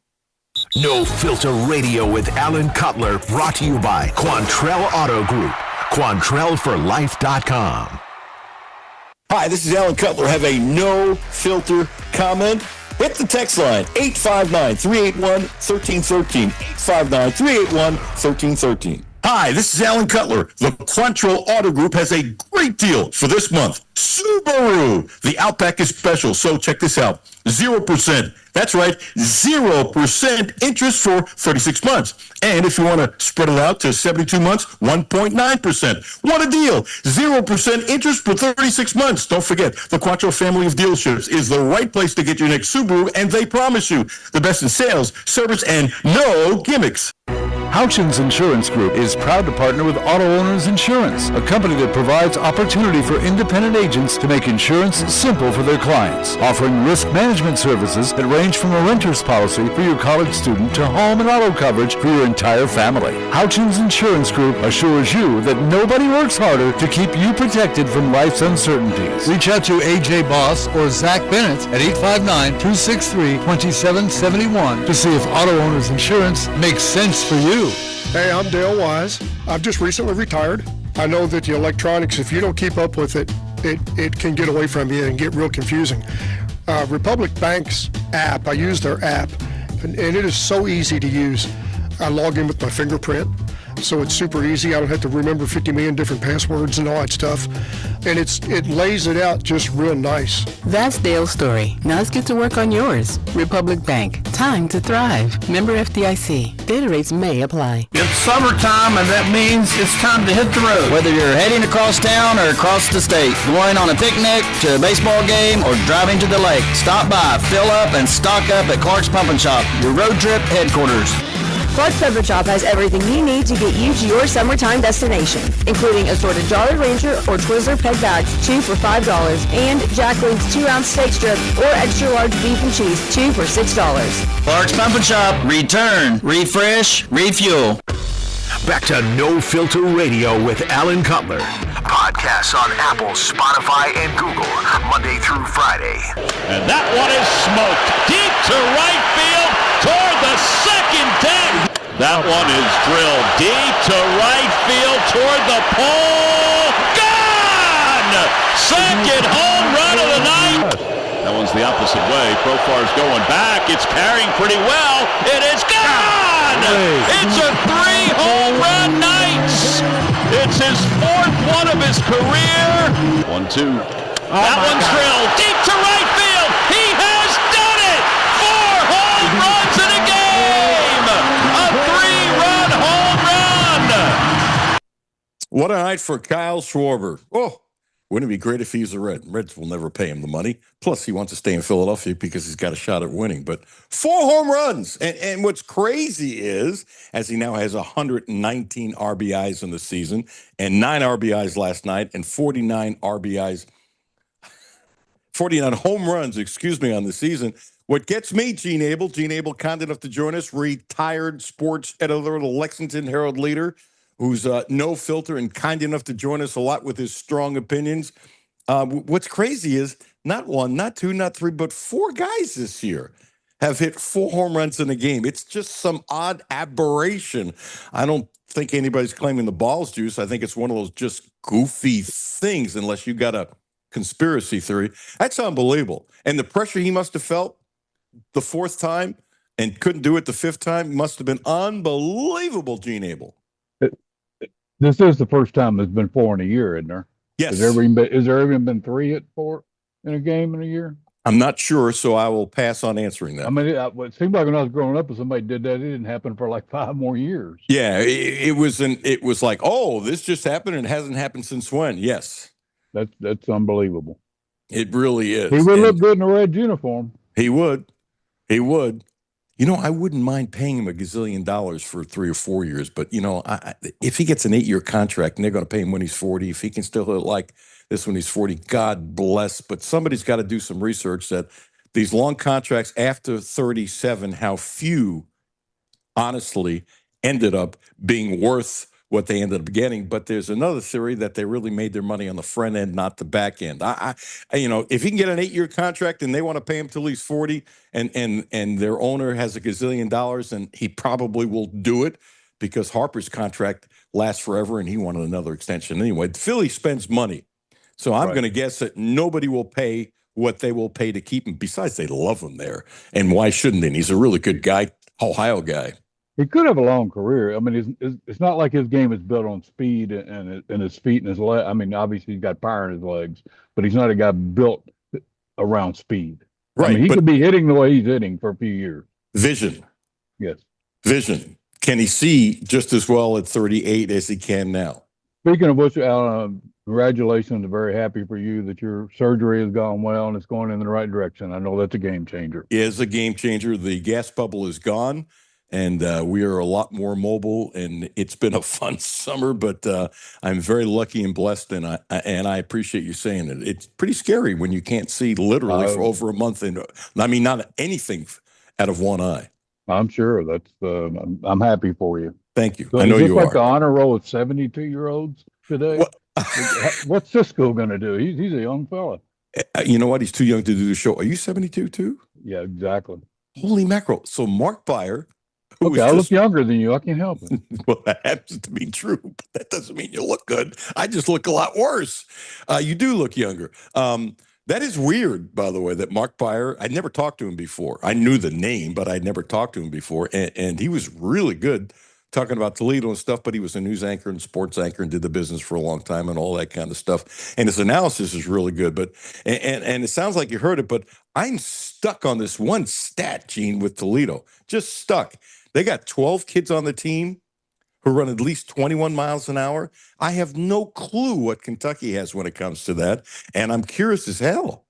No Filter Radio with Alan Cutler, brought to you by Quantrill Auto Group. QuantrellForLife.com. Hi, this is Alan Cutler. Have a no filter comment? Hit the text line, 859-381-1313. 859-381-1313. Hi, this is Alan Cutler. The Quantrill Auto Group has a great deal for this month. Subaru. The Outback is special, so check this out. 0%. That's right, 0% interest for 36 months. And if you want to spread it out to 72 months, 1.9%. What a deal. 0% interest for 36 months. Don't forget, the Quantrill family of dealerships is the right place to get your next Subaru, and they promise you the best in sales, service, and no gimmicks. Houchins Insurance Group is proud to partner with Auto Owners Insurance, a company that provides opportunity for independent agents to make insurance simple for their clients, offering risk management services that range from a renter's policy for your college student to home and auto coverage for your entire family. Houchins Insurance Group assures you that nobody works harder to keep you protected from life's uncertainties. Reach out to AJ Boss or Zach Bennett at 859-263-2771 to see if Auto Owners Insurance makes sense for you. Hey, I'm Dale Wise. I've just recently retired. I know that the electronics, if you don't keep up with it, it can get away from you and get real confusing. Republic Bank's app, I use their app, and it is so easy to use. I log in with my fingerprint. so it's super easy. I don't have to remember 50 million different passwords and all that stuff. And it lays it out just real nice. That's Dale's story. Now let's get to work on yours. Republic Bank. Time to thrive. Member FDIC. Data rates may apply. It's summertime, and that means it's time to hit the road. Whether you're heading across town or across the state, going on a picnic, to a baseball game, or driving to the lake, stop by, fill up, and stock up at Clark's Pump and Shop, your road trip headquarters. Clark's Pump and Shop has everything you need to get you to your summertime destination, including assorted Jolly Ranger or Twizzler peg bags, 2 for $5, and Jacqueline's 2-ounce steak strip or extra large beef and cheese, 2 for $6. Clark's Pump and Shop. Return, refresh, refuel. Back to No Filter Radio with Alan Cutler. Podcasts on Apple, Spotify, and Google, Monday through Friday. And that one is smoked deep to right field toward the second deck. That one is drilled deep to right field toward the pole. Gone! Second home run of the night. That one's the opposite way. Profar's going back. It's carrying pretty well. It is gone! It's a 3-home-run night. It's his 4th one of his career. 1-2. That one's drilled deep to right field. He has done it. 4 home runs in a game. A 3-run home run. What a night for Kyle Schwarber. Oh, wouldn't it be great if he's a Red? Reds will never pay him the money. Plus, he wants to stay in Philadelphia because he's got a shot at winning. But 4 home runs. And what's crazy is, as he now has 119 RBIs in the season and 9 RBIs last night and 49 home runs, on the season. What gets me, Gene Abel, kind enough to join us, retired sports editor of the Lexington Herald Leader, who's no filter and kind enough to join us a lot with his strong opinions. What's crazy is not 1, not 2, not 3, but 4 guys this year have hit 4 home runs in a game. It's just some odd aberration. I don't think anybody's claiming the ball's juice. I think it's one of those just goofy things, unless you got a conspiracy theory. That's unbelievable. And the pressure he must have felt the 4th time and couldn't do it the 5th time must have been unbelievable, Gene Abel. This is the first time there's been 4 in a year, isn't there? Yes. Has there even been 3 at 4 in a game in a year? I'm not sure, so I will pass on answering that. I mean, it seemed like when I was growing up, if somebody did that, it didn't happen for like 5 more years. Yeah, it was like, oh, this just happened and it hasn't happened since when? Yes. That's unbelievable. It really is. He would look good in a red uniform. He would. I wouldn't mind paying him $1 gazillion for 3 or 4 years, but if he gets an 8-year contract and they're going to pay him when he's 40, if he can still hit like this when he's 40, God bless. But somebody's got to do some research that these long contracts after 37, how few honestly ended up being worth what they ended up getting. But there's another theory that they really made their money on the front end, not the back end. If he can get an 8-year contract and they want to pay him till he's 40 and their owner has $1 gazillion, and he probably will do it because Harper's contract lasts forever and he wanted another extension anyway. Philly spends money. So I'm going to guess that nobody will pay what they will pay to keep him. Besides, they love him there. And why shouldn't they? He's a really good guy, Ohio guy. He could have a long career. I mean, it's not like his game is built on speed and his feet and his leg. I mean, obviously he's got power in his legs, but he's not a guy built around speed. Right. I mean, he could be hitting the way he's hitting for a few years. Vision. Yes. Vision. Can he see just as well at 38 as he can now? Speaking of which, congratulations. I'm very happy for you that your surgery has gone well and it's going in the right direction. I know that's a game changer. It is a game changer. The gas bubble is gone. And we are a lot more mobile, and it's been a fun summer. But I'm very lucky and blessed, and I appreciate you saying it. It's pretty scary when you can't see literally for over a month, and not anything out of one eye. I'm sure that's. I'm happy for you. Thank you. So I know you like are. The honor roll of 72-year-olds today. What's Cisco going to do? He's a young fella. You know what? He's too young to do the show. Are you 72 too? Yeah, exactly. Holy mackerel! So Mark Beyer. Okay, I look younger than you. I can't help it. Well, that happens to be true, but that doesn't mean you look good. I just look a lot worse. You do look younger. That is weird, by the way, that Mark Beyer, I'd never talked to him before. I knew the name, but I'd never talked to him before. And he was really good talking about Toledo and stuff, but he was a news anchor and sports anchor and did the business for a long time and all that kind of stuff. And his analysis is really good. But and it sounds like you heard it, but I'm stuck on this one stat, Gene, with Toledo. Just stuck. They got 12 kids on the team who run at least 21 miles an hour. I have no clue what Kentucky has when it comes to that, and I'm curious as hell.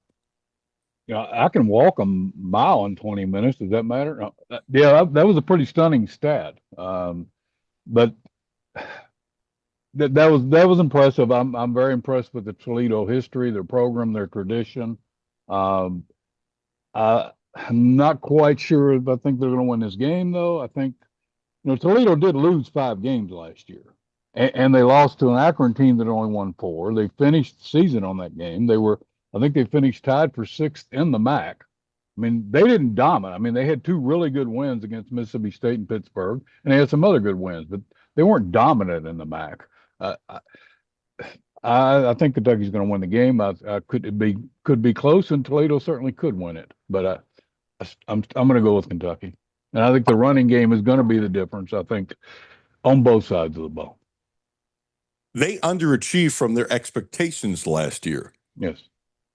Yeah, I can walk a mile in 20 minutes. Does that matter? No. Yeah, that was a pretty stunning stat. But that was impressive. I'm very impressed with the Toledo history, their program, their tradition. I'm not quite sure if I think they're going to win this game, though. I think Toledo did lose 5 games last year, and they lost to an Akron team that only won 4. They finished the season on that game. I think they finished tied for 6th in the MAC. I mean, they didn't dominate. I mean, they had 2 really good wins against Mississippi State and Pittsburgh, and they had some other good wins, but they weren't dominant in the MAC. I think Kentucky's going to win the game. Could be close, and Toledo certainly could win it. But I'm going to go with Kentucky, and I think the running game is going to be the difference. I think on both sides of the ball. They underachieved from their expectations last year. Yes.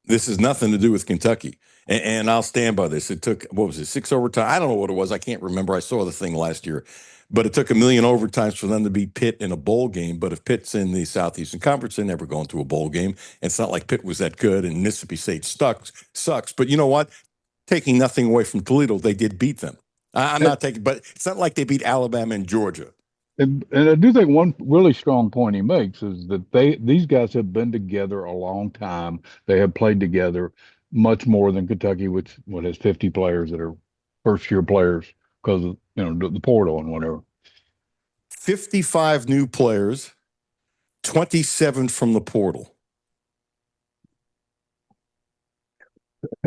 This has nothing to do with Kentucky. And I'll stand by this. It took, 6 overtime? I don't know what it was. I can't remember. I saw the thing last year. But it took 1 million overtimes for them to beat Pitt in a bowl game. But if Pitt's in the Southeastern Conference, they're never going to a bowl game. And it's not like Pitt was that good and Mississippi State sucks. But you know what? Taking nothing away from Toledo, they did beat them. I'm not taking, but it's not like they beat Alabama and Georgia. And I do think one really strong point he makes is that these guys have been together a long time. They have played together much more than Kentucky, which has 50 players that are first-year players because of the portal and whatever. 55 new players, 27 from the portal.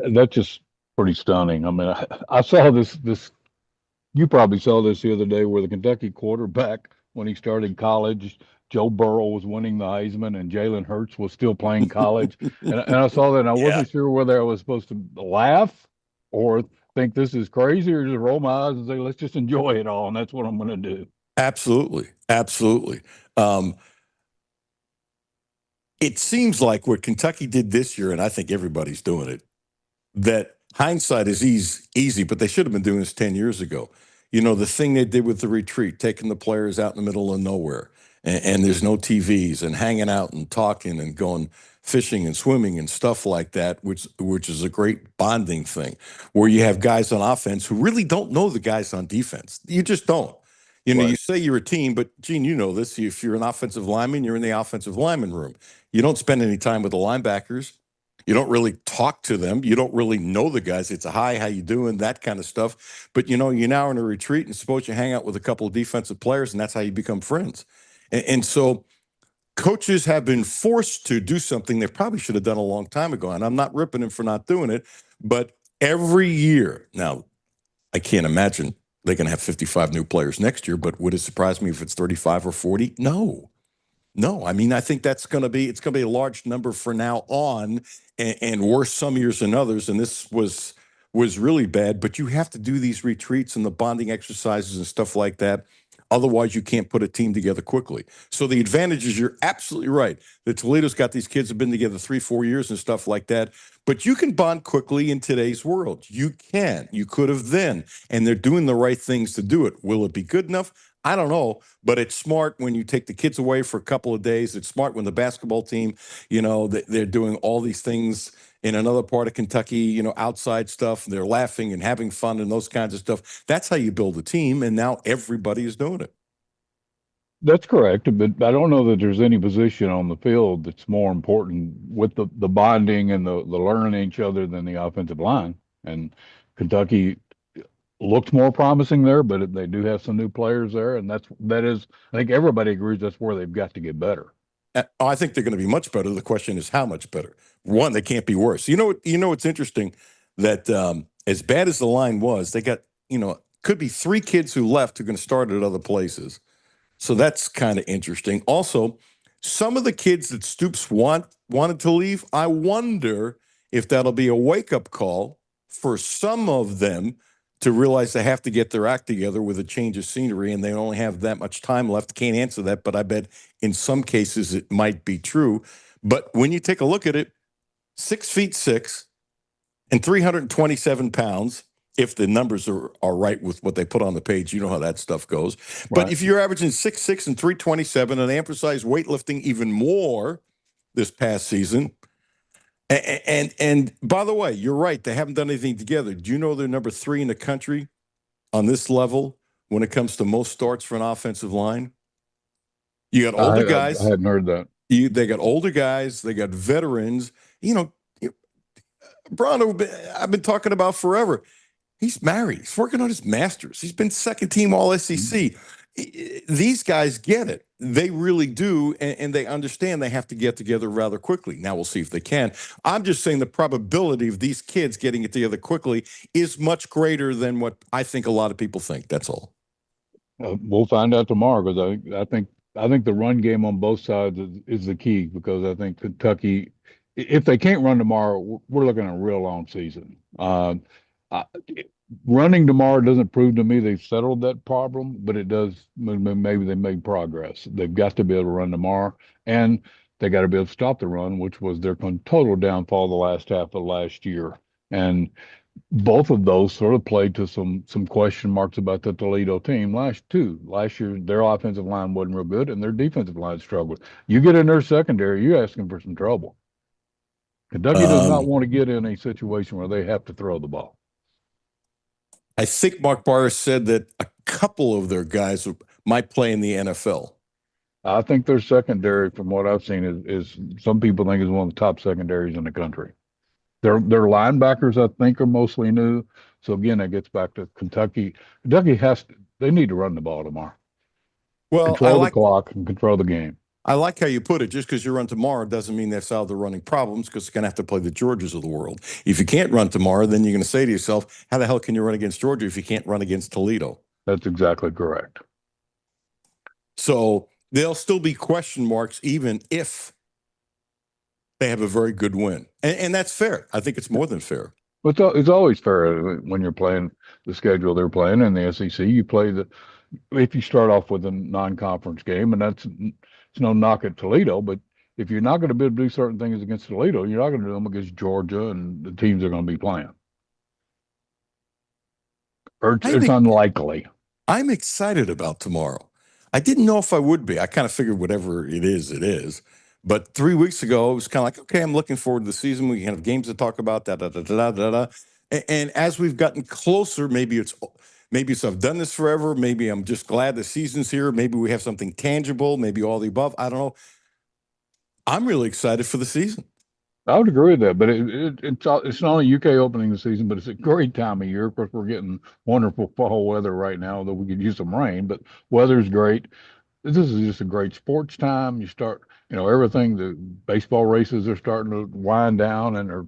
That's just pretty stunning. I mean, I saw this. You probably saw this the other day where the Kentucky quarterback, when he started college, Joe Burrow was winning the Heisman and Jalen Hurts was still playing college. and I saw that and I wasn't sure whether I was supposed to laugh or think this is crazy or just roll my eyes and say, let's just enjoy it all. And that's what I'm going to do. Absolutely. Absolutely. It seems like what Kentucky did this year, and I think everybody's doing it, that hindsight is easy, but they should have been doing this 10 years ago. The thing they did with the retreat, taking the players out in the middle of nowhere, and there's no TVs, and hanging out and talking and going fishing and swimming and stuff like that, which is a great bonding thing, where you have guys on offense who really don't know the guys on defense. You just don't. Right. You say you're a team, but Gene, you know this. If you're an offensive lineman, you're in the offensive lineman room. You don't spend any time with the linebackers. You don't really talk to them. You don't really know the guys. It's a hi, how you doing, that kind of stuff. But, you're now in a retreat, and suppose you hang out with a couple of defensive players, and that's how you become friends. And so coaches have been forced to do something they probably should have done a long time ago. And I'm not ripping them for not doing it. But every year, now, I can't imagine they're going to have 55 new players next year, but would it surprise me if it's 35 or 40? No. I mean, I think it's going to be a large number for now on, and worse some years than others. And this was really bad, but you have to do these retreats and the bonding exercises and stuff like that. Otherwise, you can't put a team together quickly. So the advantage is, you're absolutely right, that Toledo's got these kids who've been together 3-4 years and stuff like that. But you can bond quickly in today's world. You can. You could have then. And they're doing the right things to do it. Will it be good enough? I don't know, but it's smart when you take the kids away for a couple of days. It's smart when the basketball team, they're doing all these things in another part of Kentucky, outside stuff. They're laughing and having fun and those kinds of stuff. That's how you build a team, and now everybody is doing it. That's correct, but I don't know that there's any position on the field that's more important with the bonding and the learning each other than the offensive line. And Kentucky looked more promising there, but they do have some new players there, and that is, I think everybody agrees that's where they've got to get better. I think they're going to be much better. The question is how much better. One, they can't be worse. It's interesting that as bad as the line was, they got, could be 3 kids who left who are going to start at other places. So that's kind of interesting. Also, some of the kids that Stoops wanted to leave, I wonder if that'll be a wake-up call for some of them to realize they have to get their act together with a change of scenery, and they only have that much time left. Can't answer that, but I bet in some cases it might be true. But when you take a look at it, 6'6" and 327 pounds, if the numbers are right with what they put on the page, you know how that stuff goes. Right. But if you're averaging 6'6" and 327 and emphasize weightlifting even more this past season, and by the way, you're right, they haven't done anything together. Do you know they're number 3 in the country on this level when it comes to most starts for an offensive line? You got older guys. I hadn't heard that. They got older guys. They got veterans. Brown, I've been talking about forever. He's married. He's working on his master's. He's been second team all SEC. These guys get it. They really do, and they understand they have to get together rather quickly. Now we'll see if they can. I'm just saying the probability of these kids getting it together quickly is much greater than what I think a lot of people think. That's all. We'll find out tomorrow, because I think the run game on both sides is the key, because I think Kentucky, if they can't run tomorrow, we're looking at a real long season. Running tomorrow doesn't prove to me they've settled that problem, but it does. Maybe they made progress. They've got to be able to run tomorrow, and they got to be able to stop the run, which was their total downfall the last half of last year. And both of those sort of played to some question marks about the Toledo team last year. Their offensive line wasn't real good, and their defensive line struggled. You get in their secondary, you're asking for some trouble. Kentucky does not want to get in a situation where they have to throw the ball. I think Mark Barr said that a couple of their guys might play in the NFL. I think their secondary, from what I've seen, is some people think is one of the top secondaries in the country. Their linebackers, I think, are mostly new. So again, that gets back to Kentucky. They need to run the ball tomorrow. Well, control the clock and control the game. I like how you put it. Just because you run tomorrow doesn't mean they've solved the running problems, because they're going to have to play the Georgias of the world. If you can't run tomorrow, then you're going to say to yourself, how the hell can you run against Georgia if you can't run against Toledo? That's exactly correct. So there'll still be question marks even if they have a very good win. And that's fair. I think it's more than fair. But it's always fair when you're playing the schedule they're playing in the SEC. You play if you start off with a non-conference game, and it's no knock at Toledo, but if you're not going to be able to do certain things against Toledo, you're not going to do them against Georgia and the teams they're going to be playing. Or it's unlikely. I'm excited about tomorrow. I didn't know if I would be. I kind of figured whatever it is. But 3 weeks ago, it was kind of like, okay, I'm looking forward to the season. We can have games to talk about, And as we've gotten closer, maybe it's I've done this forever. Maybe I'm just glad the season's here. Maybe we have something tangible. Maybe all the above. I don't know. I'm really excited for the season. I would agree with that, but it's not only UK opening the season, but it's a great time of year. Of course, we're getting wonderful fall weather right now, though we could use some rain, but weather's great. This is just a great sports time. You start, everything, the baseball races are starting to wind down and are,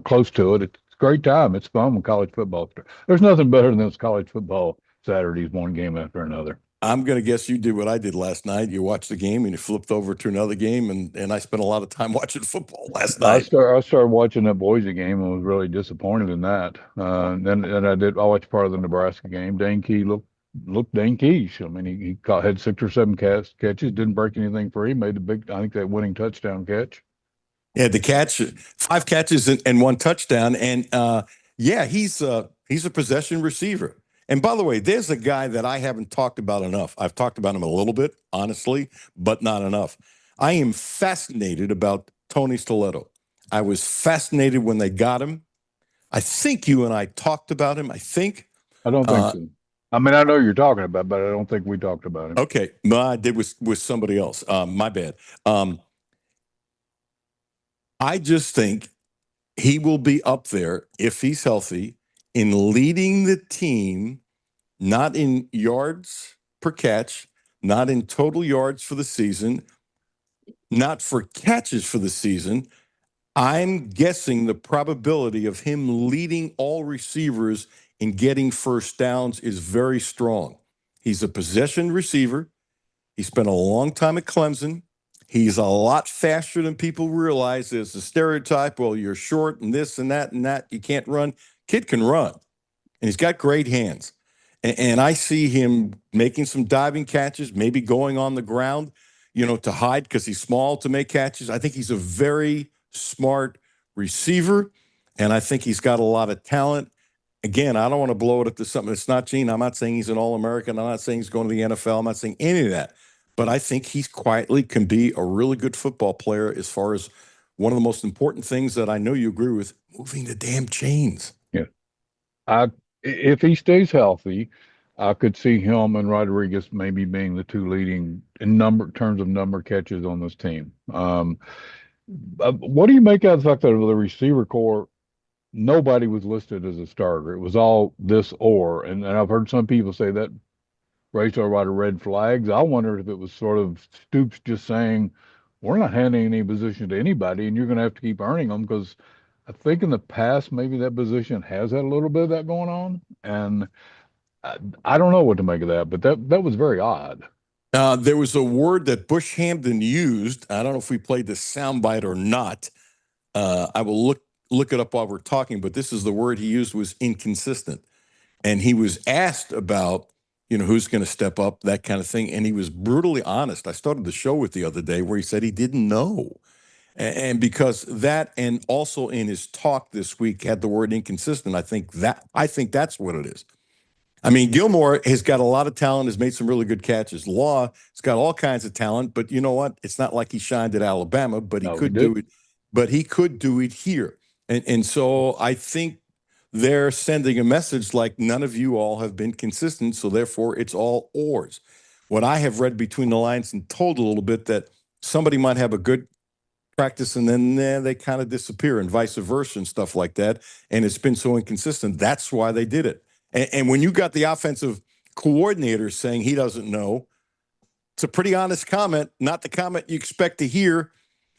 close to it. It's a great time. It's fun when college football starts. There's nothing better than this college football Saturdays, one game after another. I'm going to guess you did what I did last night. You watched the game and you flipped over to another game, and I spent a lot of time watching football last night. I started watching that Boise game and was really disappointed in that. Then I watched part of the Nebraska game. Dane Key looked Dane Key's. I mean, he had 6 or 7 catches, didn't break anything free, made that winning touchdown catch. Yeah, the catch, 5 catches and 1 touchdown. And he's a possession receiver. And by the way, there's a guy that I haven't talked about enough. I've talked about him a little bit, honestly, but not enough. I am fascinated about Tony Stiletto. I was fascinated when they got him. I think you and I talked about him. I don't think so. I mean, I know you're talking about, but I don't think we talked about him. Okay. No, I did with somebody else. My bad. I just think he will be up there, if he's healthy, in leading the team, not in yards per catch, not in total yards for the season, not for catches for the season. I'm guessing the probability of him leading all receivers in getting first downs is very strong. He's a possession receiver. He spent a long time at Clemson. He's a lot faster than people realize. There's a stereotype, well, you're short and this and that, you can't run. Kid can run. and he's got great hands. And I see him making some diving catches, maybe going on the ground, to hide because he's small to make catches. I think he's a very smart receiver, and I think he's got a lot of talent. Again, I don't want to blow it up to something that's not Gene. I'm not saying he's an All-American. I'm not saying he's going to the NFL. I'm not saying any of that. But I think he quietly can be a really good football player as far as one of the most important things that I know you agree with, moving the damn chains. Yeah. If he stays healthy, I could see him and Rodriguez maybe being the two leading in terms of number catches on this team. What do you make out of the fact that of the receiver core, nobody was listed as a starter? It was all this or, and I've heard some people say that raised a lot of red flags. I wondered if it was sort of Stoops just saying, we're not handing any position to anybody, and you're going to have to keep earning them, because I think in the past maybe that position has had a little bit of that going on, and I don't know what to make of that, but that was very odd. There was a word that Bush Hampton used. I don't know if we played the soundbite or not. I will look it up while we're talking, but this is the word he used, was inconsistent. And he was asked about, who's going to step up, that kind of thing. And he was brutally honest. I started the show with the other day where he said he didn't know. And because that, and also in his talk this week, had the word inconsistent. I think that's what it is. I mean, Gilmore has got a lot of talent, has made some really good catches. Law has got all kinds of talent, but you know what? It's not like he shined at Alabama, but he could do it. But he could do it here. And so I think they're sending a message like, none of you all have been consistent, so therefore it's all ors. What I have read between the lines and told a little bit, that somebody might have a good practice and then they kind of disappear, and vice versa and stuff like that. And it's been so inconsistent. That's why they did it. And when you got the offensive coordinator saying he doesn't know, it's a pretty honest comment, not the comment you expect to hear.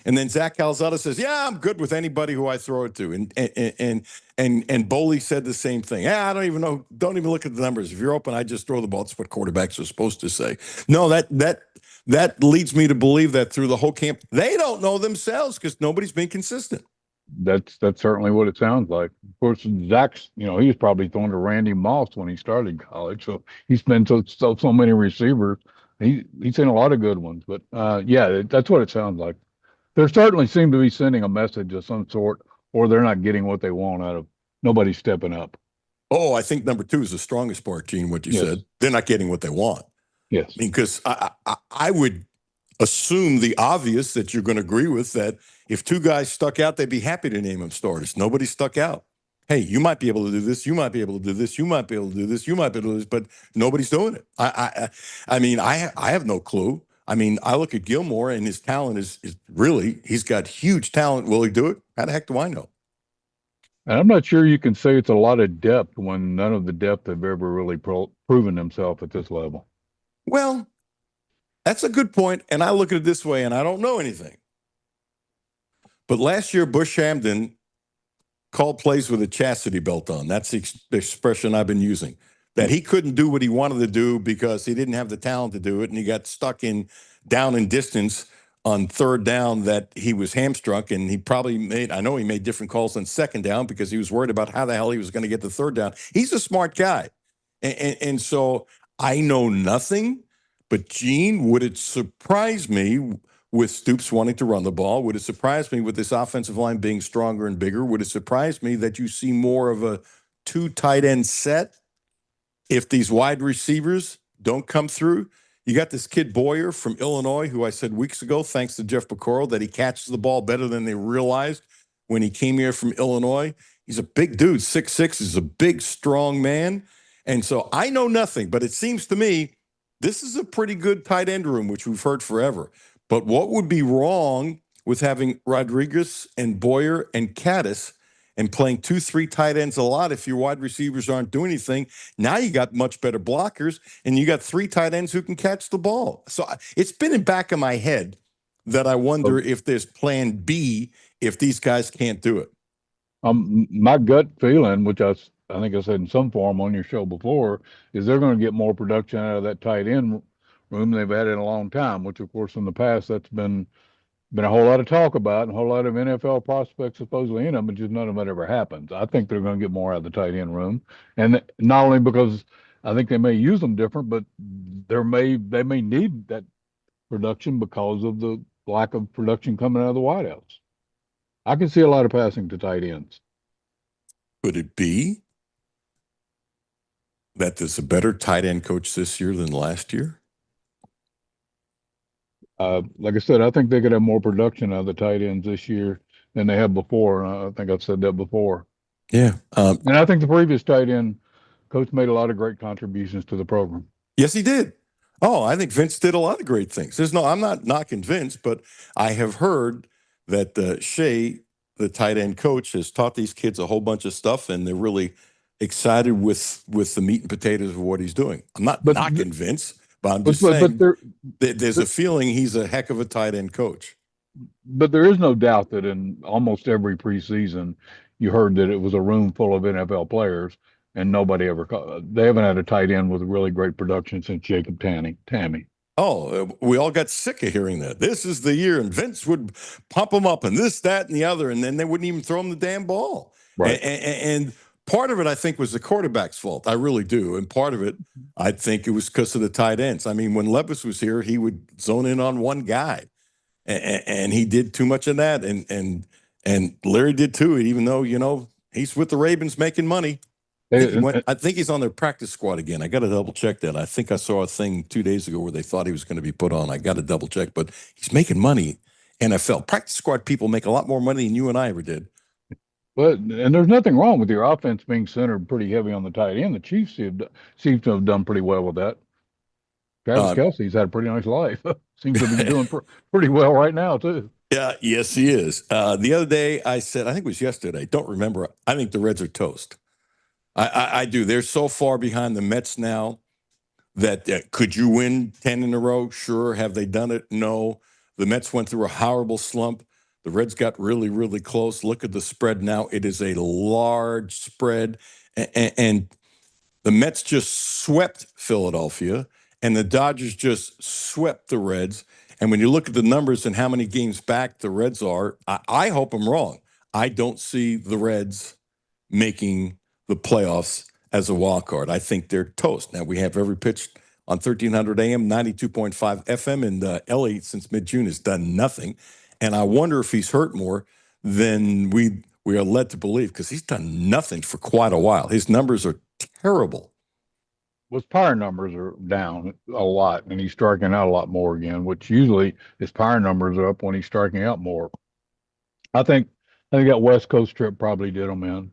And then Zach Calzada says, "Yeah, I'm good with anybody who I throw it to." And Boley said the same thing. "Yeah, I don't even know. Don't even look at the numbers. If you're open, I just throw the ball." That's what quarterbacks are supposed to say. No, that leads me to believe that through the whole camp, they don't know themselves because nobody's been consistent. That's certainly what it sounds like. Of course, Zach's, he was probably throwing to Randy Moss when he started college, so he's been so many receivers. He's seen a lot of good ones, but yeah, that's what it sounds like. There certainly seem to be sending a message of some sort, or they're not getting what they want out of nobody stepping up. Oh, I think number two is the strongest part, Gene, what you said. They're not getting what they want. Yes. I mean, because I would assume the obvious that you're going to agree with, that if two guys stuck out, they'd be happy to name them starters. Nobody stuck out. Hey, you might be able to do this. You might be able to do this. You might be able to do this. You might be able to do this, but nobody's doing it. I mean, I have no clue. I mean, I look at Gilmore and his talent is really, he's got huge talent. Will he do it? How the heck do I know? And I'm not sure you can say it's a lot of depth when none of the depth have ever really proven themselves at this level. Well, that's a good point. And I look at it this way, and I don't know anything. But last year, Bush Hampton called plays with a chastity belt on. That's the expression I've been using. That he couldn't do what he wanted to do because he didn't have the talent to do it, and he got stuck down in distance on third down, that he was hamstrung, and he probably made different calls on second down because he was worried about how the hell he was going to get the third down. He's a smart guy. And so I know nothing, but Gene, would it surprise me with Stoops wanting to run the ball? Would it surprise me with this offensive line being stronger and bigger? Would it surprise me that you see more of a two tight end set if these wide receivers don't come through? You got this kid Boyer from Illinois, who I said weeks ago, thanks to Jeff Pecoro, that he catches the ball better than they realized when he came here from Illinois. He's a big dude, 6'6". He's a big, strong man. And so I know nothing, but it seems to me this is a pretty good tight end room, which we've heard forever. But what would be wrong with having Rodriguez and Boyer and Caddis and playing 2-3 tight ends a lot if your wide receivers aren't doing anything? Now you got much better blockers, and you got 3 tight ends who can catch the ball. So it's been in back of my head that I wonder if there's plan B if these guys can't do it. My gut feeling, which I think I said in some form on your show before, is they're going to get more production out of that tight end room they've had in a long time, which, of course, in the past, that's been been a whole lot of talk about and a whole lot of NFL prospects supposedly in them, but just none of it ever happens. I think they're going to get more out of the tight end room, and not only because I think they may use them different, but they may need that production because of the lack of production coming out of the wideouts. I can see a lot of passing to tight ends. Could it be that there's a better tight end coach this year than last year? Like I said, I think they could have more production out of the tight ends this year than they have before. And I think I've said that before. Yeah. And I think the previous tight end coach made a lot of great contributions to the program. Yes, he did. Oh, I think Vince did a lot of great things. I'm not knocking Vince, but I have heard that Shea, the tight end coach, has taught these kids a whole bunch of stuff, and they're really excited with the meat and potatoes of what he's doing. I'm not knocking Vince, but I'm just saying there's a feeling he's a heck of a tight end coach. But there is no doubt that in almost every preseason, you heard that it was a room full of NFL players, and nobody ever they haven't had a tight end with really great production since Jacob Tammy. Oh, we all got sick of hearing that. This is the year, and Vince would pump them up, and this, that, and the other, and then they wouldn't even throw him the damn ball. Right. And part of it, I think, was the quarterback's fault. I really do. And part of it, I think it was because of the tight ends. I mean, when Levis was here, he would zone in on one guy, and he did too much of that. And Larry did too, even though, he's with the Ravens making money. I think he's on their practice squad again. I got to double check that. I think I saw a thing 2 days ago where they thought he was going to be put on. I got to double check, but he's making money. NFL practice squad people make a lot more money than you and I ever did. But and there's nothing wrong with your offense being centered pretty heavy on the tight end. The Chiefs seem to have done pretty well with that. Travis Kelce's had a pretty nice life. Seems to be doing pretty well right now too. Yeah, yes, he is. The other day I said, I think it was yesterday, don't remember. I think the Reds are toast. I do. They're so far behind the Mets now that could you win 10 in a row? Sure. Have they done it? No. The Mets went through a horrible slump. The Reds got really, really close. Look at the spread now. It is a large spread. And the Mets just swept Philadelphia, and the Dodgers just swept the Reds. And when you look at the numbers and how many games back the Reds are, I hope I'm wrong. I don't see the Reds making the playoffs as a wild card. I think they're toast. Now, we have every pitch on 1300 AM, 92.5 FM, and Ellie, since mid-June, has done nothing. And I wonder if he's hurt more than we are led to believe, because he's done nothing for quite a while. His numbers are terrible. Well, his power numbers are down a lot, and he's striking out a lot more again, which usually his power numbers are up when he's striking out more. I think that West Coast trip probably did him in.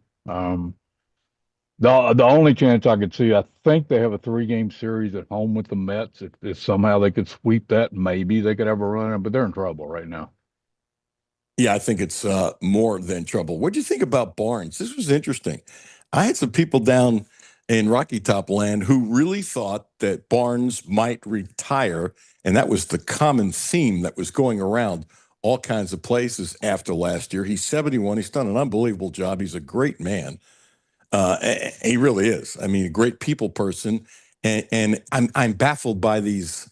The only chance I could see, I think they have a 3-game series at home with the Mets. If somehow they could sweep that, maybe they could have a run, but they're in trouble right now. Yeah, I think it's more than trouble. What do you think about Barnes? This was interesting. I had some people down in Rocky Top land who really thought that Barnes might retire, and that was the common theme that was going around all kinds of places after last year. He's 71. He's done an unbelievable job. He's a great man. He really is. I mean, a great people person. And I'm baffled by these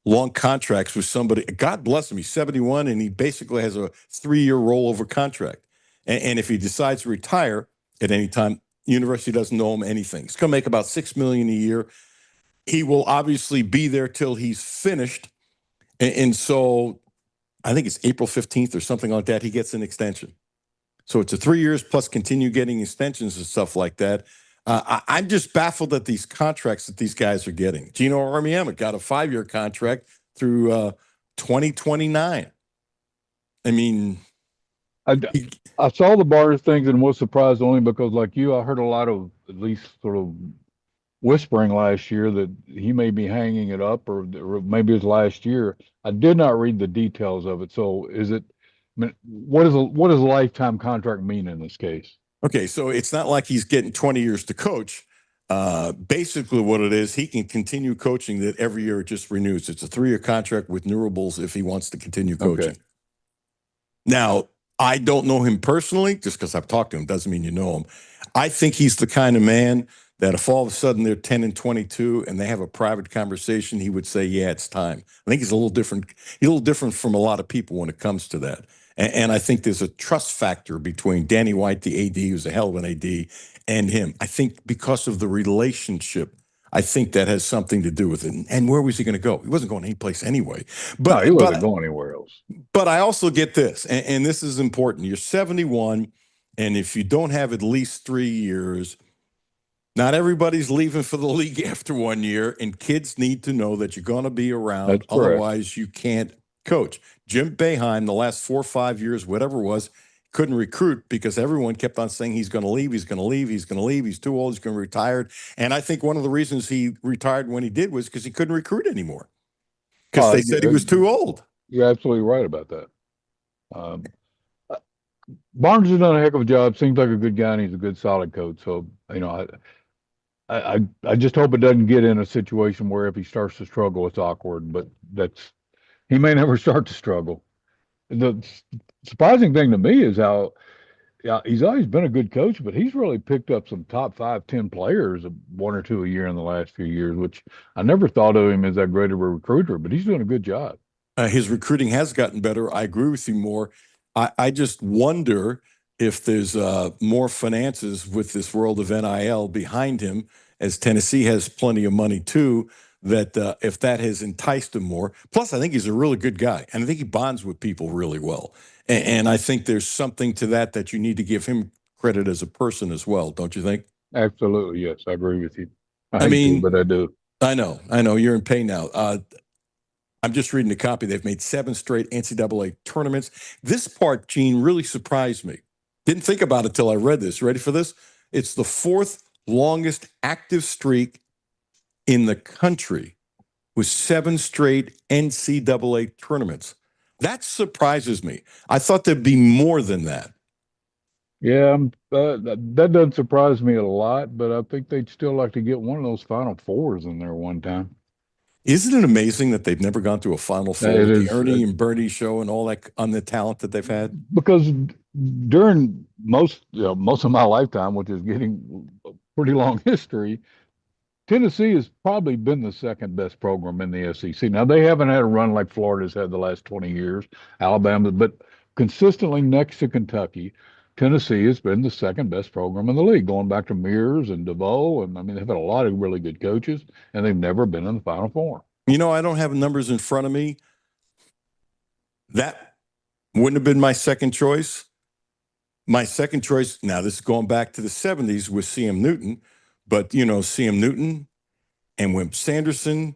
long contracts with somebody. God bless him. He's 71, and he basically has a 3-year rollover contract. And if he decides to retire at any time, university doesn't owe him anything. He's going to make about $6 million a year. He will obviously be there till he's finished. And so I think it's April 15th or something like that. He gets an extension. So it's a 3 years plus continue getting extensions and stuff like that. I'm just baffled at these contracts that these guys are getting. Gino Auriemma got a 5-year contract through 2029. I mean, I saw the Barnes things and was surprised only because, like you, I heard a lot of at least sort of whispering last year that he may be hanging it up, or maybe it was last year. I did not read the details of it. So is it? I mean, what does a lifetime contract mean in this case? Okay, so it's not like he's getting 20 years to coach. Basically what it is, he can continue coaching that every year it just renews. It's a 3-year contract with Neurables if he wants to continue coaching. Okay. Now, I don't know him personally, just because I've talked to him doesn't mean you know him. I think he's the kind of man that if all of a sudden they're 10-22 and they have a private conversation, he would say, yeah, it's time. I think he's a little different. He's a little different from a lot of people when it comes to that. And I think there's a trust factor between Danny White, the AD, who's a hell of an AD, and him. I think because of the relationship, I think that has something to do with it. And where was he going to go? He wasn't going anyplace anyway. No, he wasn't going anywhere else. But I also get this, and this is important. You're 71, and if you don't have at least 3 years, not everybody's leaving for the league after 1 year, and kids need to know that you're going to be around. That's correct. Otherwise, you can't coach. Jim Boeheim, the last 4 or 5 years, whatever it was, couldn't recruit because everyone kept on saying he's going to leave, he's going to leave, he's going to leave, he's too old, he's going to retire. And I think one of the reasons he retired when he did was because he couldn't recruit anymore because they said he was too old. You're absolutely right about that. Barnes has done a heck of a job. Seems like a good guy, and he's a good, solid coach. So, I just hope it doesn't get in a situation where if he starts to struggle, it's awkward. But he may never start to struggle. The surprising thing to me is how he's always been a good coach, but he's really picked up some top 5, 10 players, 1 or 2 a year in the last few years, which I never thought of him as that great of a recruiter, but he's doing a good job. His recruiting has gotten better. I agree with you more. I just wonder if there's more finances with this world of NIL behind him, as Tennessee has plenty of money too, that if that has enticed him more. Plus, I think he's a really good guy, and I think he bonds with people really well. And I think there's something to that you need to give him credit as a person as well, don't you think? Absolutely, yes. I agree with you. I mean, but I do. I know. You're in pain now. I'm just reading the copy. They've made 7 straight NCAA tournaments. This part, Gene, really surprised me. Didn't think about it till I read this. Ready for this? It's the 4th longest active streak in the country with 7 straight NCAA tournaments. That surprises me. I thought there'd be more than that. Yeah, that doesn't surprise me a lot, but I think they'd still like to get one of those Final Fours in there one time. Isn't it amazing that they've never gone to a Final Four with the Ernie and Bernie show and all that on the talent that they've had? Because during most of my lifetime, which is getting a pretty long history, Tennessee has probably been the second best program in the SEC. Now, they haven't had a run like Florida's had the last 20 years, Alabama, but consistently next to Kentucky, Tennessee has been the second best program in the league, going back to Mears and DeVoe. And I mean, they've had a lot of really good coaches, and they've never been in the Final Four. I don't have numbers in front of me. That wouldn't have been my second choice. My second choice, now this is going back to the 70s with C.M. Newton, but, C.M. Newton and Wimp Sanderson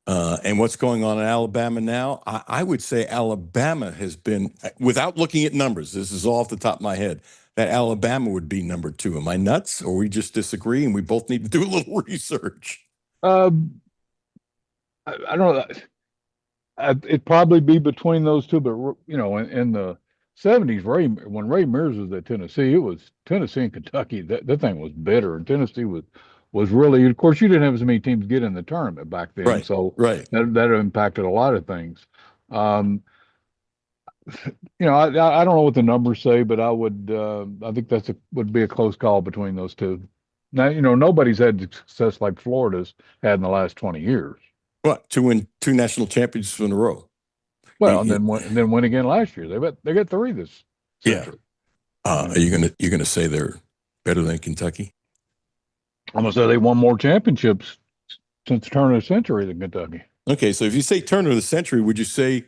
and what's going on in Alabama now, I would say Alabama has been, without looking at numbers, this is all off the top of my head, that Alabama would be number 2. Am I nuts, or we just disagree and we both need to do a little research? I don't know. It'd probably be between those two, but, in the 70s, when Ray Mears was at Tennessee, it was Tennessee and Kentucky. That thing was bitter, and Tennessee was really, of course, you didn't have as many teams get in the tournament back then. Right, so right. That impacted a lot of things. I don't know what the numbers say, but I think would be a close call between those two. Now, nobody's had success like Florida's had in the last 20 years. What, to win 2 national championships in a row? Well, and then win again last year. They got 3 this century. Yeah. Are you gonna say they're better than Kentucky? I'm gonna say they won more championships since the turn of the century than Kentucky. Okay, so if you say turn of the century, would you say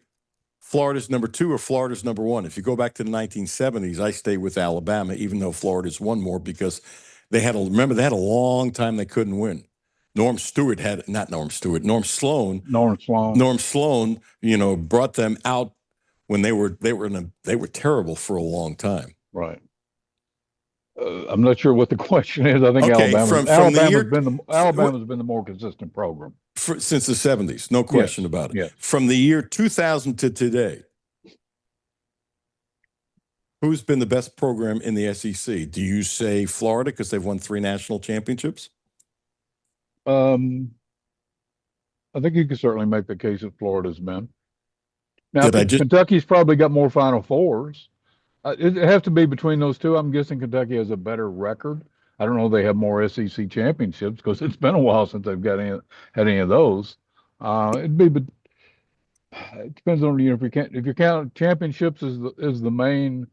Florida's number 2 or Florida's number 1? If you go back to the 1970s, I stay with Alabama, even though Florida's won more because they had a long time they couldn't win. Norm Sloan, brought them out when they were terrible for a long time. Right. I'm not sure what the question is. I think Alabama's been the more consistent program since the 70s. No question about it. Yes. From the year 2000 to today, who's been the best program in the SEC? Do you say Florida because they've won 3 national championships? I think you can certainly make the case that Florida's been. Now, Kentucky's probably got more Final Fours. It has to be between those two. I'm guessing Kentucky has a better record. I don't know if they have more SEC championships because it's been a while since they've had any of those. But it depends on if you count championships as the main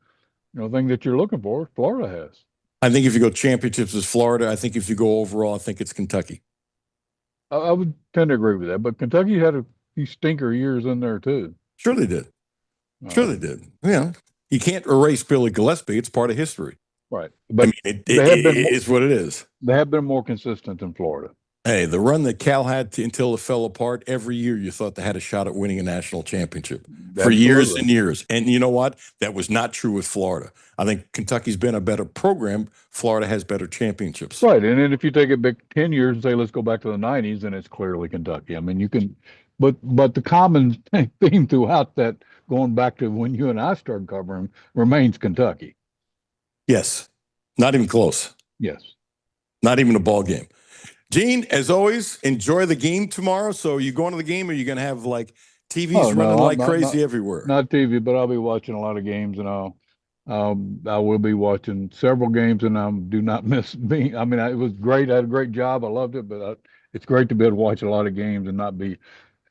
thing that you're looking for. Florida has. I think if you go championships is Florida. I think if you go overall, I think it's Kentucky. I would tend to agree with that, but Kentucky had a few stinker years in there too. Sure they did. Sure they did. Yeah, you can't erase Billy Gillespie. It's part of history. Right. But it is what it is. They have been more consistent than Florida. Hey, the run that Cal had until it fell apart, every year you thought they had a shot at winning a national championship for years and years. And you know what? That was not true with Florida. I think Kentucky's been a better program. Florida has better championships. Right. And then if you take it back 10 years and say, let's go back to the 90s, then it's clearly Kentucky. I mean, you can, but the common theme throughout that, going back to when you and I started covering, remains Kentucky. Yes. Not even close. Yes. Not even a ball game. Gene, as always, enjoy the game tomorrow. So you going to the game, or are you going to have like TVs running like crazy everywhere? Not TV, but I'll be watching a lot of games, and I will be watching several games, and I do not miss being. I mean, it was great. I had a great job. I loved it, but it's great to be able to watch a lot of games and not be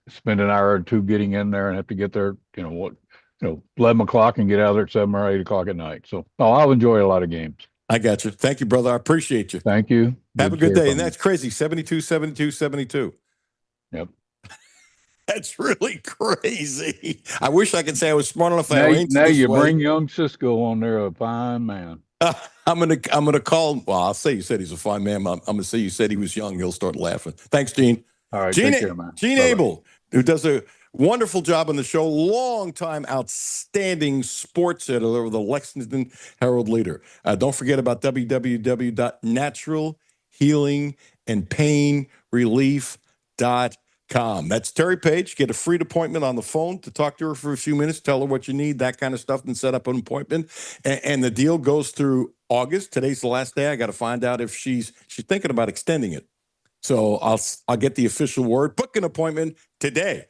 spend an hour or two getting in there and have to get there. 11 o'clock and get out of there at 7 or 8 o'clock at night. So I'll enjoy a lot of games. I got you. Thank you, brother. I appreciate you. Thank you. Have a good day. And that's crazy. 72, 72, 72. Yep. That's really crazy. I wish I could say I was smart enough. Now you bring young Cisco on there, a fine man. I'm gonna call him. Well, I'll say you said he's a fine man. I'm gonna say you said he was young. He'll start laughing. Thanks, Gene. All right, Gene, take care, man. Gene Abel, who does a wonderful job on the show, long-time outstanding sports editor of the Lexington Herald Leader. Don't forget about www.naturalhealingandpainrelief.com. That's Terry Page. Get a free appointment on the phone to talk to her for a few minutes, tell her what you need, that kind of stuff, and set up an appointment. And the deal goes through August. Today's the last day. I got to find out if she's thinking about extending it. So I'll get the official word. Book an appointment today.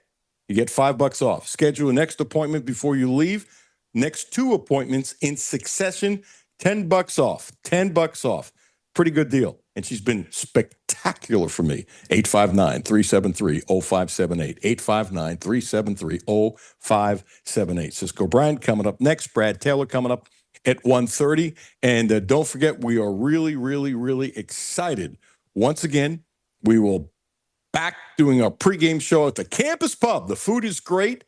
You get $5 off. Schedule a next appointment before you leave. Next 2 appointments in succession, $10 off. $10 off. Pretty good deal. And she's been spectacular for me. 859-373-0578. 859-373-0578. Cisco Bryant coming up next. Brad Taylor coming up at 1:30. And don't forget, we are really, really, really excited. Once again, we will back doing our pregame show at the campus pub. The food is great.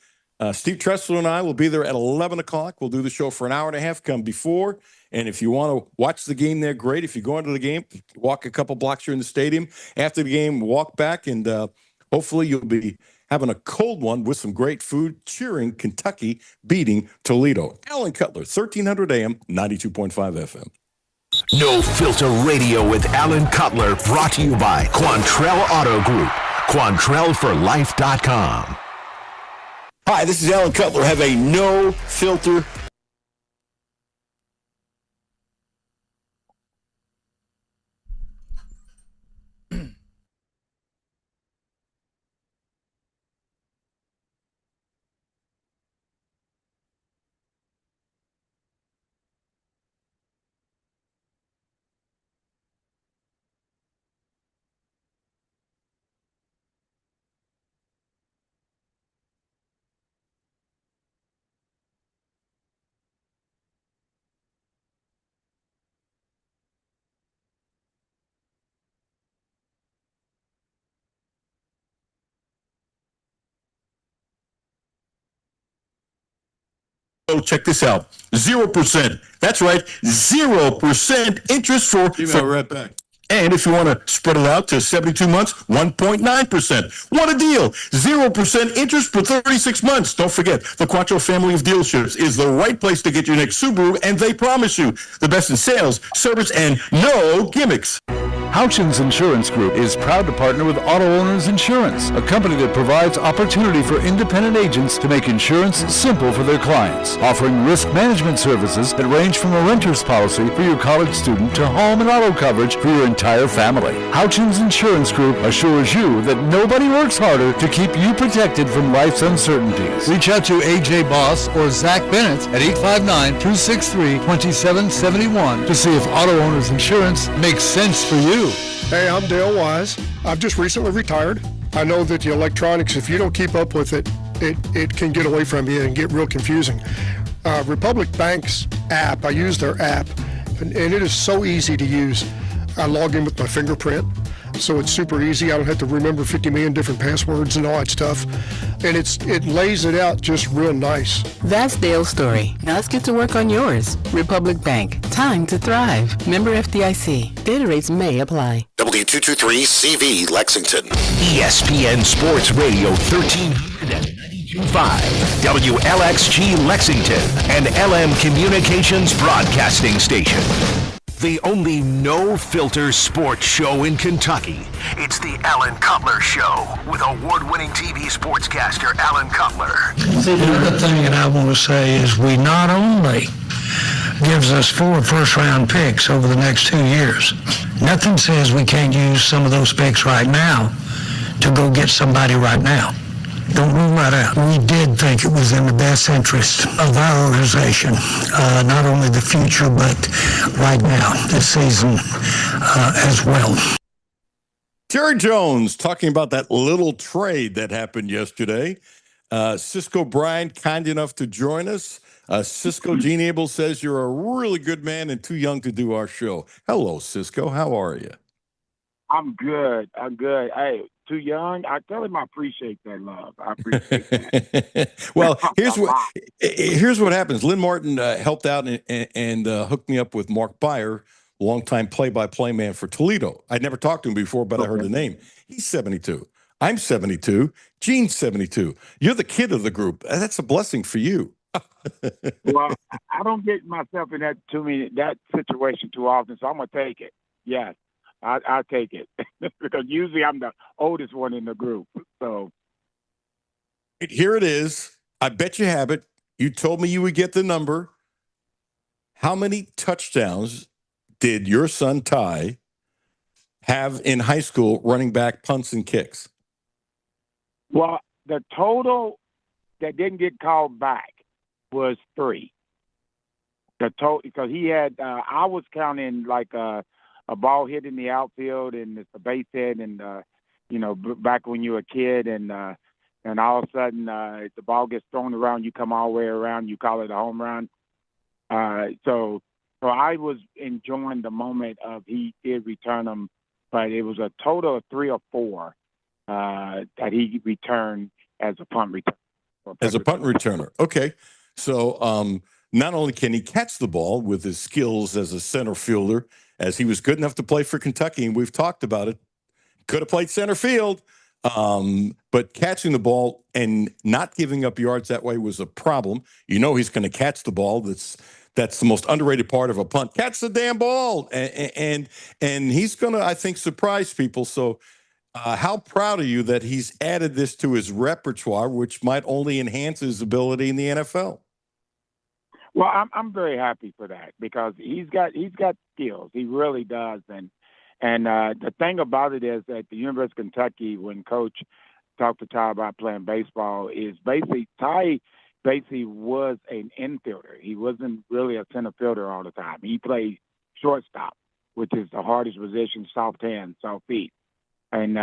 Steve Tressler and I will be there at 11 o'clock. We'll do the show for an hour and a half. Come before. And if you want to watch the game there, great. If you go into the game, walk a couple blocks here in the stadium. After the game, walk back, and hopefully you'll be having a cold one with some great food, cheering Kentucky beating Toledo. Alan Cutler, 1300 AM, 92.5 FM. No Filter Radio with Alan Cutler, brought to you by Quantrell Auto Group. QuantrellForLife.com. Hi, this is Alan Cutler. Have a no filter. Oh, check this out. 0%. That's right. 0% interest for. Right back. And if you want to spread it out to 72 months, 1.9%. What a deal. 0% interest for 36 months. Don't forget, the Quattro family of dealerships is the right place to get your next Subaru, and they promise you the best in sales, service, and no gimmicks. Houchins Insurance Group is proud to partner with Auto Owners Insurance, a company that provides opportunity for independent agents to make insurance simple for their clients, offering risk management services that range from a renter's policy for your college student to home and auto coverage for your entire family. Houchins Insurance Group assures you that nobody works harder to keep you protected from life's uncertainties. Reach out to AJ Boss or Zach Bennett at 859-263-2771 to see if Auto Owners Insurance makes sense for you. Hey, I'm Dale Wise. I've just recently retired. I know that the electronics, if you don't keep up with it, it can get away from you and get real confusing. Republic Bank's app, I use their app, and it is so easy to use. I log in with my fingerprint, so it's super easy. I don't have to remember 50 million different passwords and all that stuff. And it lays it out just real nice. That's Dale's story. Now let's get to work on yours. Republic Bank. Time to thrive. Member FDIC. Data rates may apply. W223CV Lexington. ESPN Sports Radio 1392.5. WLXG Lexington. And LM Communications Broadcasting Station. The only no-filter sports show in Kentucky. It's the Alan Cutler Show with award-winning TV sportscaster Alan Cutler. The other thing that I want to say is we not only gives us 4 first-round picks over the next 2 years. Nothing says we can't use some of those picks right now to go get somebody right now. Don't rule that out. We did think it was in the best interest of our organization, not only the future, but right now, this season as well. Jerry Jones talking about that little trade that happened yesterday. Cisco Bryant, kind enough to join us. Cisco, Gene Abel says you're a really good man and too young to do our show. Hello, Cisco. How are you? I'm good. Hey, too young? I tell him I appreciate that love. I appreciate that. Well, here's what happens. Lynn Martin helped out and hooked me up with Mark Beyer, longtime play-by-play man for Toledo. I'd never talked to him before, but I heard the name. He's 72. I'm 72. Gene's 72. You're the kid of the group. That's a blessing for you. Well, I don't get myself in that situation too often, so I'm gonna take it. Yes. I take it because usually I'm the oldest one in the group. So here it is. I bet you have it. You told me you would get the number. How many touchdowns did your son Ty have in high school running back punts and kicks? Well, the total that didn't get called back was 3. The total, because he had I was counting like a ball hit in the outfield and it's a base hit and, back when you were a kid and all of a sudden the ball gets thrown around, you come all the way around, you call it a home run. So I was enjoying the moment of he did return them, but it was a total of 3 or 4 that he returned as a punt return. As a punt returner. Okay. So not only can he catch the ball with his skills as a center fielder, as he was good enough to play for Kentucky, and we've talked about it, could have played center field, but catching the ball and not giving up yards that way was a problem. You know he's going to catch the ball. That's the most underrated part of a punt. Catch the damn ball, and he's going to, I think, surprise people. So how proud are you that he's added this to his repertoire, which might only enhance his ability in the NFL? Well, I'm very happy for that because he's got skills. He really does. And the thing about it is that the University of Kentucky, when Coach talked to Ty about playing baseball, is Ty was an infielder. He wasn't really a center fielder all the time. He played shortstop, which is the hardest position, soft hands, soft feet. And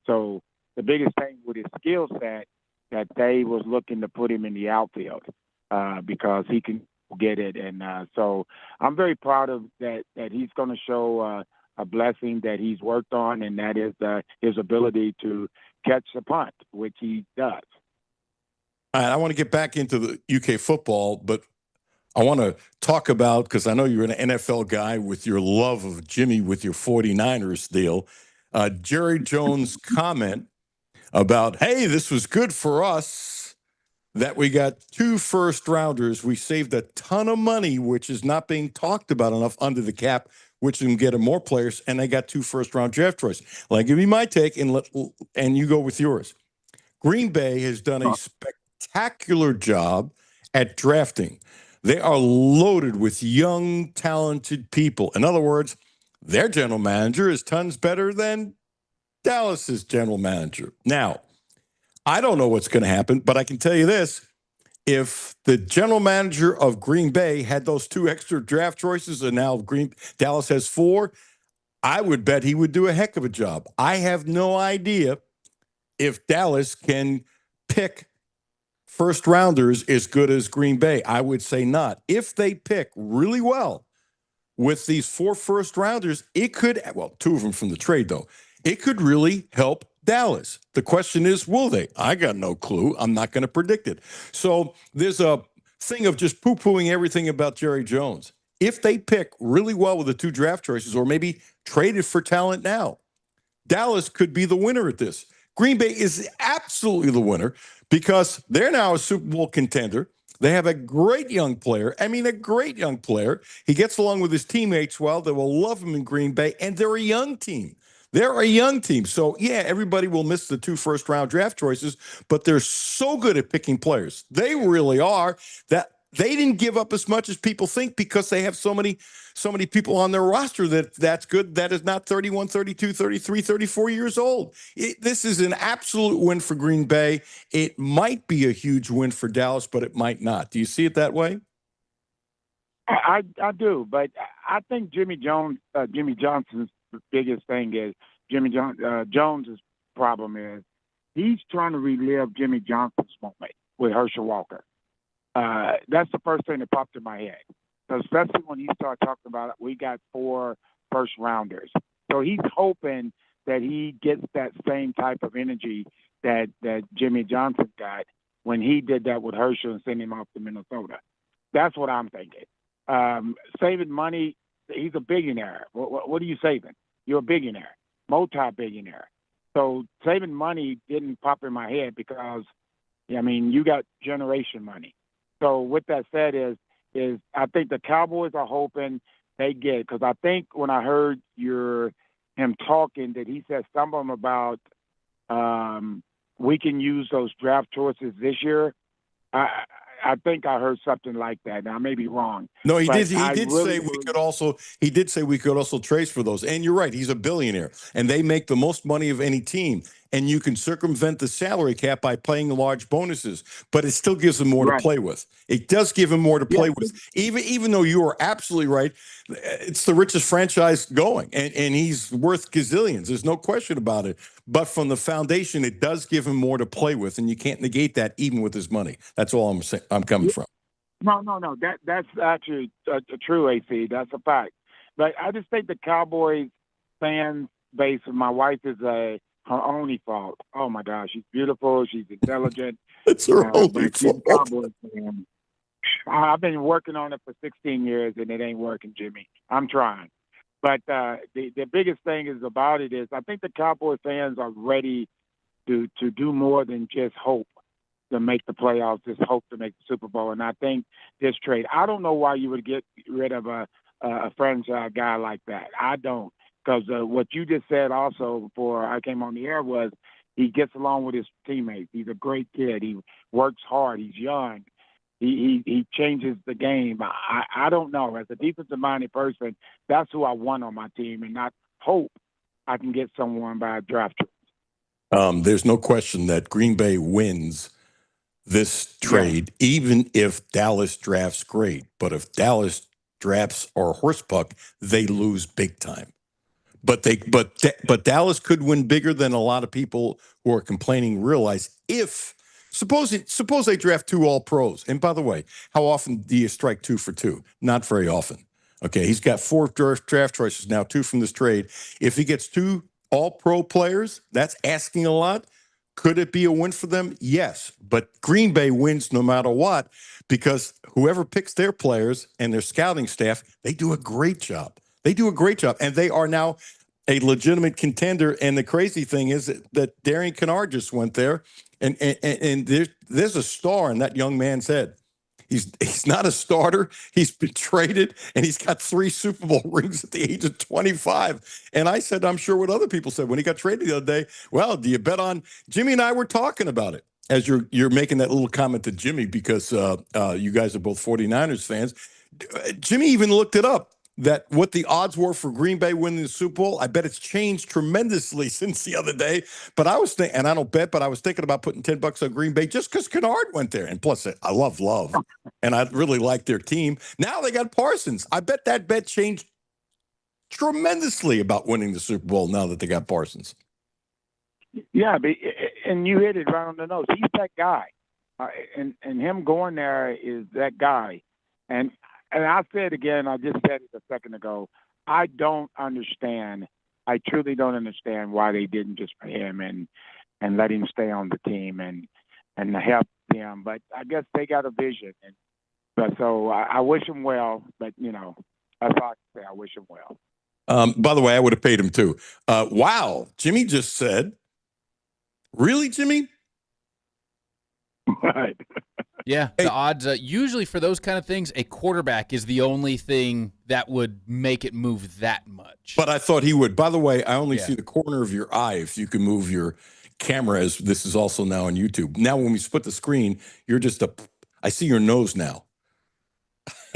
so the biggest thing with his skill set that they was looking to put him in the outfield because he can get it. And so I'm very proud of that he's going to show a blessing that he's worked on, and that is his ability to catch the punt, which he does. All right, I want to get back into the UK football, but I want to talk about, because I know you're an NFL guy with your love of Jimmy with your 49ers deal, Jerry Jones' comment about, hey, this was good for us that we got 2 first-rounders. We saved a ton of money, which is not being talked about enough under the cap which can get them more players, and they got 2 first-round draft choices. I'll give you my take, and you go with yours. Green Bay has done a spectacular job at drafting. They are loaded with young, talented people. In other words, their general manager is tons better than Dallas's general manager. Now, I don't know what's going to happen, but I can tell you this. If the general manager of Green Bay had those 2 extra draft choices and now Dallas has 4, I would bet he would do a heck of a job. I have no idea if Dallas can pick first rounders as good as Green Bay. I would say not. If they pick really well with these 4 first rounders, it could, 2 of them from the trade though, it could really help Dallas. The question is, will they? I got no clue. I'm not going to predict it. So there's a thing of just poo-pooing everything about Jerry Jones. If they pick really well with the 2 draft choices, or maybe traded for talent now, Dallas could be the winner at this. Green Bay is absolutely the winner because they're now a Super Bowl contender. They have a great young player. I mean, a great young player. He gets along with his teammates well. They will love him in Green Bay, and they're a young team. They're a young team. So, yeah, everybody will miss the 2 first-round draft choices, but they're so good at picking players. They really are. That they didn't give up as much as people think because they have so many people on their roster that's good, that is not 31, 32, 33, 34 years old. This is an absolute win for Green Bay. It might be a huge win for Dallas, but it might not. Do you see it that way? I do, but I think Jimmy Johnson's biggest thing is Jones's problem is he's trying to relive Jimmy Johnson's moment with Herschel Walker. That's the first thing that popped in my head. So especially when he started talking about it, we got 4 first rounders. So he's hoping that he gets that same type of energy that Jimmy Johnson got when he did that with Herschel and sent him off to Minnesota. That's what I'm thinking. Saving money, he's a billionaire. What are you saving? You're a billionaire, multi-billionaire. So saving money didn't pop in my head because, I mean, you got generation money. So with that said is I think the Cowboys are hoping they get it, because I think when I heard him talking that he said something about we can use those draft choices this year. I think I heard something like that. Now I may be wrong. No, he did. He did say we could also trade for those. And you're right. He's a billionaire, and they make the most money of any team. And you can circumvent the salary cap by paying large bonuses, but it still gives him more to play with. It does give him more to play with, even though you are absolutely right. It's the richest franchise going, and he's worth gazillions. There's no question about it. But from the foundation, it does give him more to play with, and you can't negate that even with his money. That's all I'm saying. I'm coming from. No. That's actually true, AC. That's a fact. But I just think the Cowboys fan base, my wife is her only fault. Oh my gosh, she's beautiful. She's intelligent. It's her only fault. Cowboys fan. I've been working on it for 16 years, and it ain't working, Jimmy. I'm trying. But the biggest thing about it is I think the Cowboy fans are ready to do more than just hope to make the playoffs, just hope to make the Super Bowl. And I think this trade, I don't know why you would get rid of a franchise guy like that. I don't. Because what you just said also before I came on the air was he gets along with his teammates. He's a great kid. He works hard. He's young. He changes the game. I don't know. As a defensive-minded person, that's who I want on my team, and not hope I can get someone by a draft. There's no question that Green Bay wins this trade, even if Dallas drafts great. But if Dallas drafts or horsepuck, they lose big time. But Dallas could win bigger than a lot of people who are complaining realize if suppose they draft 2 All-Pros. And by the way, how often do you strike 2 for 2? Not very often. Okay, he's got 4 draft choices now, 2 from this trade. If he gets 2 All-Pro players, that's asking a lot. Could it be a win for them? Yes, but Green Bay wins no matter what because whoever picks their players and their scouting staff, they do a great job. They do a great job, and they are now a legitimate contender. And the crazy thing is that Darian Kennard just went there, and there's a star in that young man's head. He's not a starter. He's been traded, and he's got 3 Super Bowl rings at the age of 25. And I said, I'm sure what other people said when he got traded the other day. Well, do you bet on Jimmy? And I were talking about it as you're making that little comment to Jimmy because you guys are both 49ers fans. Jimmy even looked it up. That what the odds were for Green Bay winning the Super Bowl. I bet it's changed tremendously since the other day. But I was thinking, and I don't bet, but I was thinking about putting $10 on Green Bay just because Kennard went there. And plus, I love, and I really like their team. Now they got Parsons. I bet that bet changed tremendously about winning the Super Bowl now that they got Parsons. Yeah, and you hit it right on the nose. He's that guy, and him going there is that guy. And I said again, I just said it a second ago, I don't understand. I truly don't understand why they didn't just pay him and let him stay on the team and help them. But I guess they got a vision. But so I wish him well. But, that's all I can say. I wish him well. By the way, I would have paid him too. Wow. Jimmy just said, really, Jimmy? Right. Yeah, the odds, usually for those kind of things, a quarterback is the only thing that would make it move that much. But I thought he would. By the way, I only see the corner of your eye if you can move your camera, as this is also now on YouTube. Now, when we split the screen, you're just I see your nose now.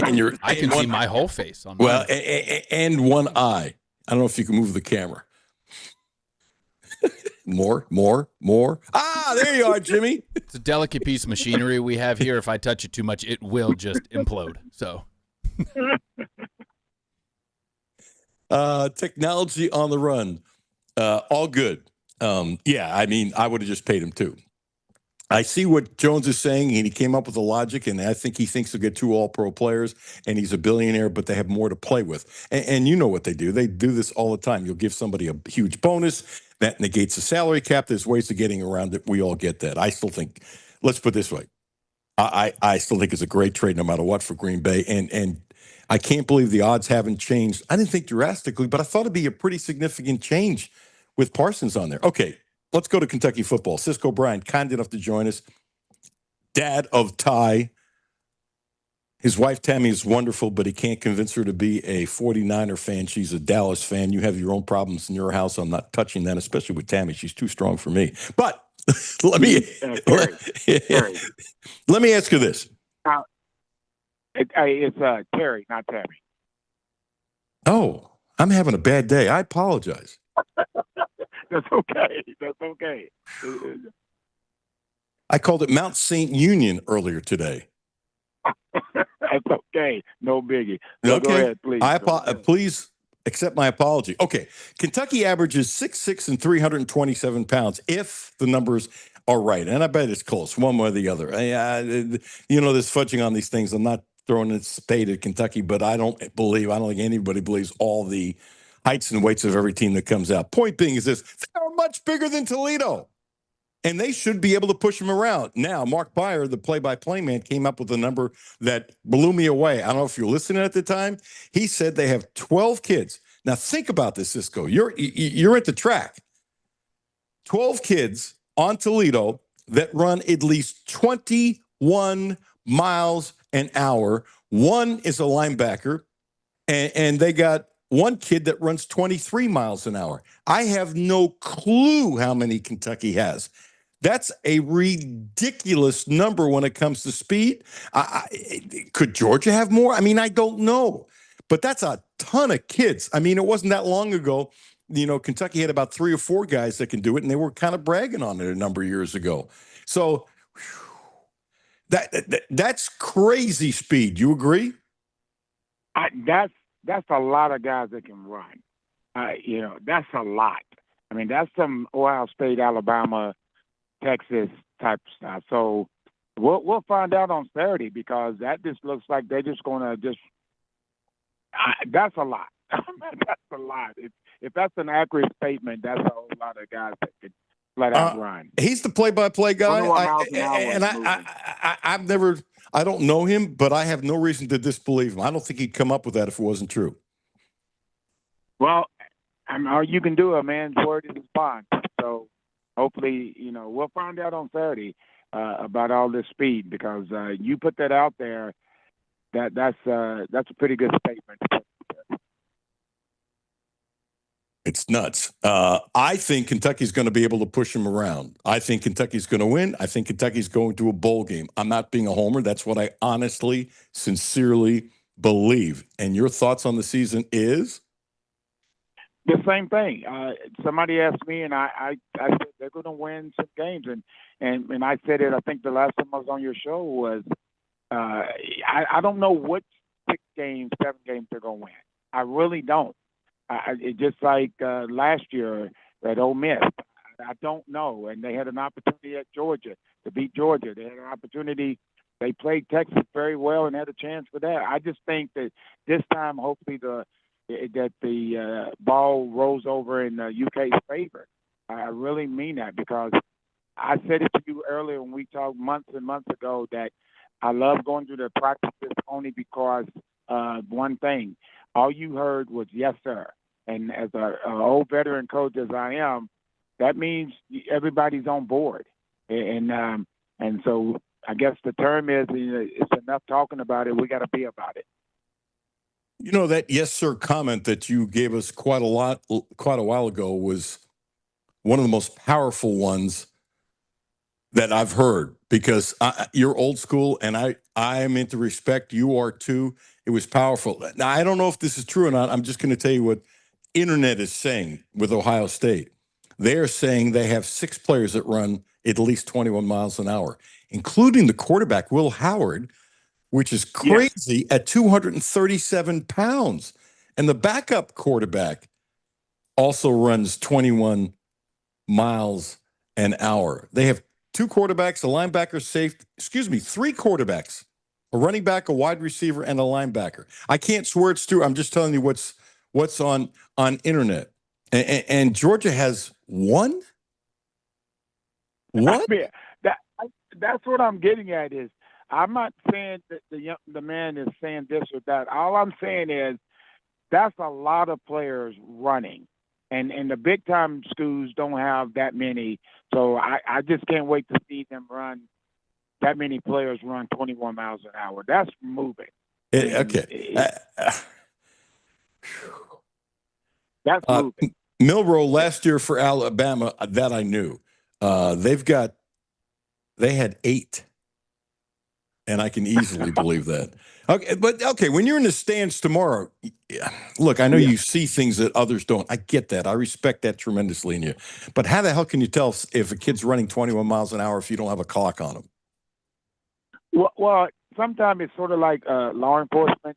And I can see my whole face on well, and one eye. I don't know if you can move the camera. More. Ah, there you are, Jimmy. It's a delicate piece of machinery we have here. If I touch it too much, it will just implode. So, technology on the run, all good. Yeah, I mean, I would have just paid him too. I see what Jones is saying, and he came up with a logic, and I think he thinks he'll get 2 all-pro players, and he's a billionaire, but they have more to play with. And you know what they do. They do this all the time. You'll give somebody a huge bonus. That negates the salary cap. There's ways of getting around it. We all get that. I still think, let's put it this way. I still think it's a great trade no matter what for Green Bay. And I can't believe the odds haven't changed. I didn't think drastically, but I thought it'd be a pretty significant change with Parsons on there. Okay, let's go to Kentucky football. Cisco Bryant, kind enough to join us. Dad of Ty. His wife, Tammy, is wonderful, but he can't convince her to be a 49er fan. She's a Dallas fan. You have your own problems in your house. I'm not touching that, especially with Tammy. She's too strong for me. But let me ask you this. It's Terry, not Tammy. Oh, I'm having a bad day. I apologize. That's okay. I called it Mount St. Union earlier today. That's okay. No biggie. Okay. Go ahead, please. Please accept my apology. Okay. Kentucky averages 6'6" and 327 pounds, if the numbers are right. And I bet it's close, one way or the other. There's fudging on these things. I'm not throwing a spade at Kentucky, but I don't think anybody believes all the heights and weights of every team that comes out. Point being is this: they're much bigger than Toledo. And they should be able to push him around. Now, Mark Beyer, the play-by-play man, came up with a number that blew me away. I don't know if you're listening at the time. He said they have 12 kids. Now, think about this, Cisco. You're at the track. 12 kids on Toledo that run at least 21 miles an hour. One is a linebacker, and they got one kid that runs 23 miles an hour. I have no clue how many Kentucky has. That's a ridiculous number when it comes to speed. Could Georgia have more? I mean, I don't know. But that's a ton of kids. I mean, it wasn't that long ago. Kentucky had about 3 or 4 guys that can do it, and they were kind of bragging on it a number of years ago. So that's crazy speed. You agree? That's a lot of guys that can run. That's a lot. I mean, that's some Ohio State, Alabama, Texas type stuff. So we'll find out on Saturday, because that just looks like they're just going to that's a lot. That's a lot. If that's an accurate statement, that's a whole lot of guys that could flat out run. He's the play-by-play guy, I don't know him, but I have no reason to disbelieve him. I don't think he'd come up with that if it wasn't true. Well, all you can do, a man's word is his bond. So hopefully, we'll find out on Saturday. about all this speed, because you put that out there, that's a pretty good statement. It's nuts. I think Kentucky's going to be able to push him around. I think Kentucky's going to win. I think Kentucky's going to a bowl game. I'm not being a homer. That's what I honestly, sincerely believe. And your thoughts on the season is? The same thing. Somebody asked me, and I said they're going to win some games. And I said it, I think the last time I was on your show was, I don't know what 6 games, 7 games they're going to win. I really don't. It's just like last year at Ole Miss. I don't know. And they had an opportunity at Georgia to beat Georgia. They had an opportunity. They played Texas very well and had a chance for that. I just think that this time, hopefully, the ball rolls over in UK's favor. I really mean that, because I said it to you earlier when we talked months and months ago that I love going through their practices only because one thing. All you heard was yes, sir. And as an old veteran coach as I am, that means everybody's on board. And so I guess the term is, it's enough talking about it. We got to be about it. You know, that yes, sir comment that you gave us quite a while ago was one of the most powerful ones that I've heard, because you're old school and I am into respect. You are too. It was powerful. Now, I don't know if this is true or not. I'm just going to tell you what internet is saying with Ohio State. They're saying they have 6 players that run at least 21 miles an hour, including the quarterback, Will Howard, which is crazy, at 237 pounds. And the backup quarterback also runs 21 miles an hour. They have 2 quarterbacks, a linebacker, 3 quarterbacks, a running back, a wide receiver, and a linebacker. I can't swear it's true. I'm just telling you what's on internet. And Georgia has 1? What? I mean, that's what I'm getting at is, I'm not saying that the man is saying this or that. All I'm saying is that's a lot of players running. And the big-time schools don't have that many. So I just can't wait to see them run, that many players run 21 miles an hour. That's moving. That's moving. Milroe last year for Alabama, that I knew. They had 8. And I can easily believe that. Okay, when you're in the stands tomorrow, look, I know you see things that others don't. I get that. I respect that tremendously in you. But how the hell can you tell if a kid's running 21 miles an hour if you don't have a clock on him? Well, sometimes it's sort of like law enforcement.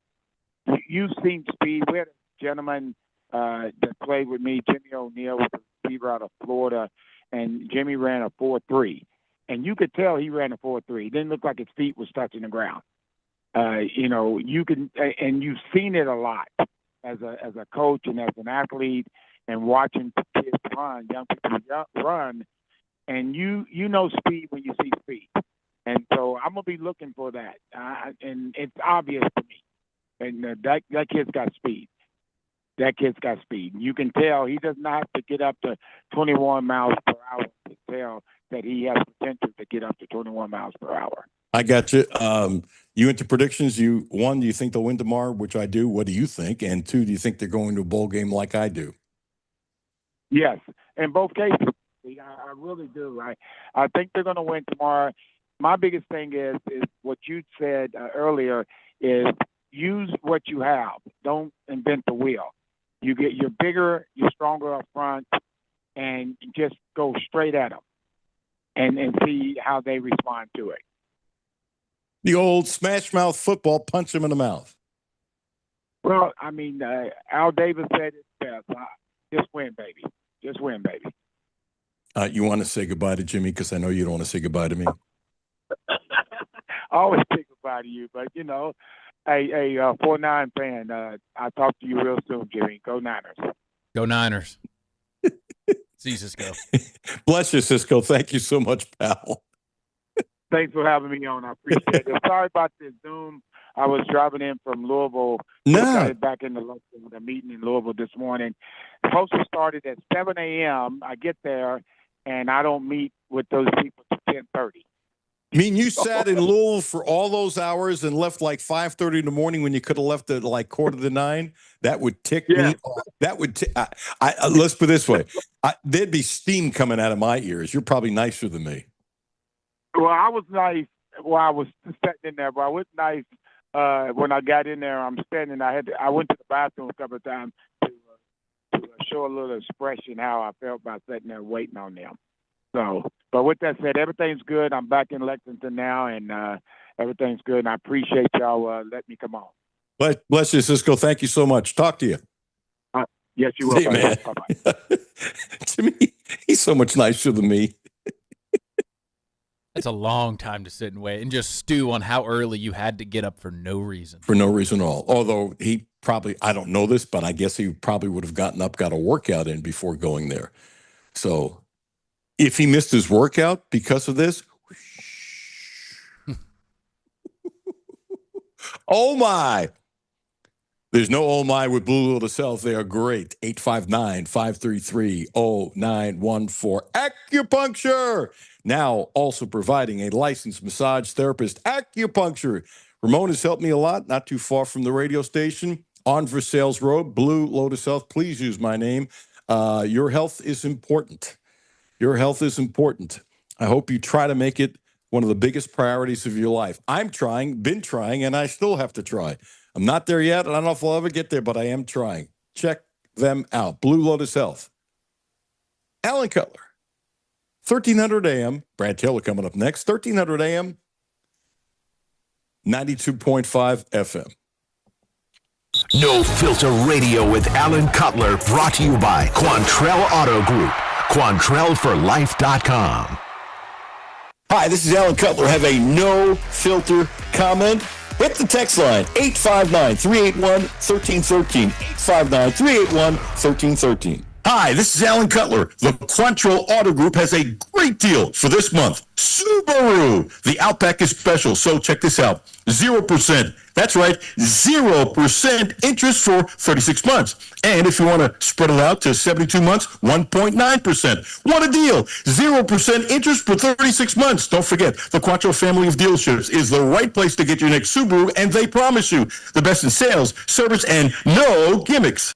You've seen speed. We had a gentleman that played with me, Jimmy O'Neill, was a receiver out of Florida, and Jimmy ran a 4.3. And you could tell he ran a 4.3. It didn't look like his feet was touching the ground. You can, and you've seen it a lot as a coach and as an athlete, and watching kids run, young people run, and you know speed when you see speed. And so I'm gonna be looking for that, and it's obvious to me. And that kid's got speed. That kid's got speed. You can tell he does not have to get up to 21 miles per hour to tell that he has potential to get up to 21 miles per hour. I got you. You into predictions? 1, do you think they'll win tomorrow? Which I do. What do you think? And 2, do you think they're going to a bowl game like I do? Yes, in both cases. I really do. I think they're going to win tomorrow. My biggest thing is what you said earlier is use what you have. Don't invent the wheel. You're bigger, you're stronger up front, and just go straight at them and see how they respond to it. The old smash mouth football, punch him in the mouth. Well, I mean, Al Davis said it best. Just win, baby. Just win, baby. You want to say goodbye to Jimmy? Because I know you don't want to say goodbye to me. I always say goodbye to you, but, hey, 4-9 fan, I'll talk to you real soon, Jimmy. Go Niners. Go Niners. See you, Cisco. Bless you, Cisco. Thank you so much, pal. Thanks for having me on. I appreciate it. Sorry about this Zoom. I was driving in from Louisville. No. Back in the meeting in Louisville this morning. Supposed to start at 7 a.m. I get there, and I don't meet with those people till 10:30. I mean, you sat in Louisville for all those hours and left like 5:30 in the morning when you could have left at like 8:45. That would tick me off. That would. Let's put it this way: there'd be steam coming out of my ears. You're probably nicer than me. Well, I was nice while I was sitting in there, but I was nice when I got in there. I'm standing. I went to the bathroom a couple of times to show a little expression how I felt by sitting there waiting on them. So, but with that said, everything's good. I'm back in Lexington now, and everything's good. And I appreciate y'all letting me come on. Bless you, Cisco. Thank you so much. Talk to you. Yes, you will. Hey, man. Bye-bye. To me, he's so much nicer than me. That's a long time to sit and wait and just stew on how early you had to get up for no reason. For no reason at all. Although he probably, I don't know this, but I guess he probably would have gotten up, got a workout in before going there. So if he missed his workout because of this, oh my. There's no oh my with Blue Little Self. They are great. 859-533-0914. Acupuncture. Now also providing a licensed massage therapist. Acupuncture. Ramon has helped me a lot, not too far from the radio station. On Versailles Road, Blue Lotus Health. Please use my name. Your health is important. Your health is important. I hope you try to make it one of the biggest priorities of your life. I'm trying, been trying, and I still have to try. I'm not there yet. I don't know if I'll ever get there, but I am trying. Check them out. Blue Lotus Health. Alan Cutler. 1300 AM. Brad Taylor coming up next. 1300 AM. 92.5 FM. No Filter Radio with Alan Cutler, brought to you by Quantrell Auto Group. QuantrellForLife.com. Hi, this is Alan Cutler. Have a no filter comment? Hit the text line, 859-381-1313. 859-381-1313. Hi, this is Alan Cutler. The Quantrell Auto Group has a great deal for this month. Subaru. The Outback is special, so check this out. 0%. That's right, 0% interest for 36 months. And if you want to spread it out to 72 months, 1.9%. What a deal. 0% interest for 36 months. Don't forget, the Quantrell family of dealerships is the right place to get your next Subaru, and they promise you the best in sales, service, and no gimmicks.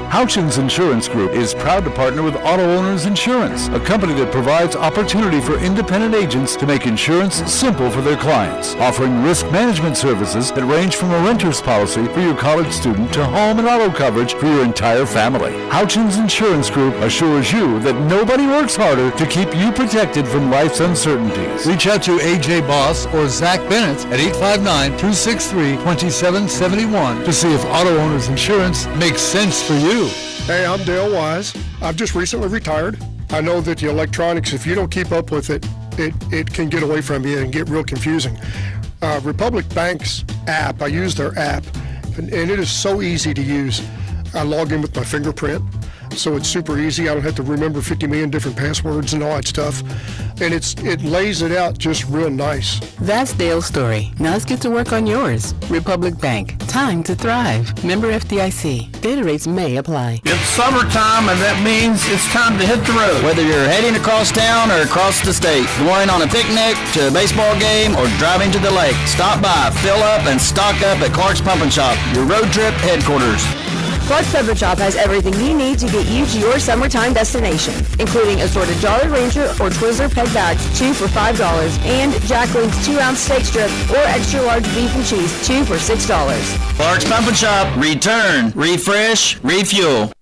Houchins Insurance Group is proud to partner with Auto Owners Insurance, a company that provides opportunity for independent agents to make insurance simple for their clients, offering risk management services that range from a renter's policy for your college student to home and auto coverage for your entire family. Houchins Insurance Group assures you that nobody works harder to keep you protected from life's uncertainties. Reach out to AJ Boss or Zach Bennett at 859-263-2771 to see if Auto Owners Insurance makes sense for you. Hey, I'm Dale Wise. I've just recently retired. I know that the electronics, if you don't keep up with it, it can get away from you and get real confusing. Republic Bank's app, I use their app, and it is so easy to use. I log in with my fingerprint, so it's super easy. I don't have to remember 50 million different passwords and all that stuff. And it lays it out just real nice. That's Dale's story. Now let's get to work on yours. Republic Bank. Time to thrive. Member FDIC. Data rates may apply. It's summertime, and that means it's time to hit the road. Whether you're heading across town or across the state, going on a picnic, to a baseball game, or driving to the lake, stop by, fill up, and stock up at Clark's Pump and Shop, your road trip headquarters. Clark's Pump and Shop has everything you need to get you to your summertime destination, including assorted Jolly Ranger or Twizzler peg bags, 2 for $5, and Jacqueline's 2-ounce steak strip or extra large beef and cheese, 2 for $6. Clark's Pump and Shop. Return, refresh, refuel.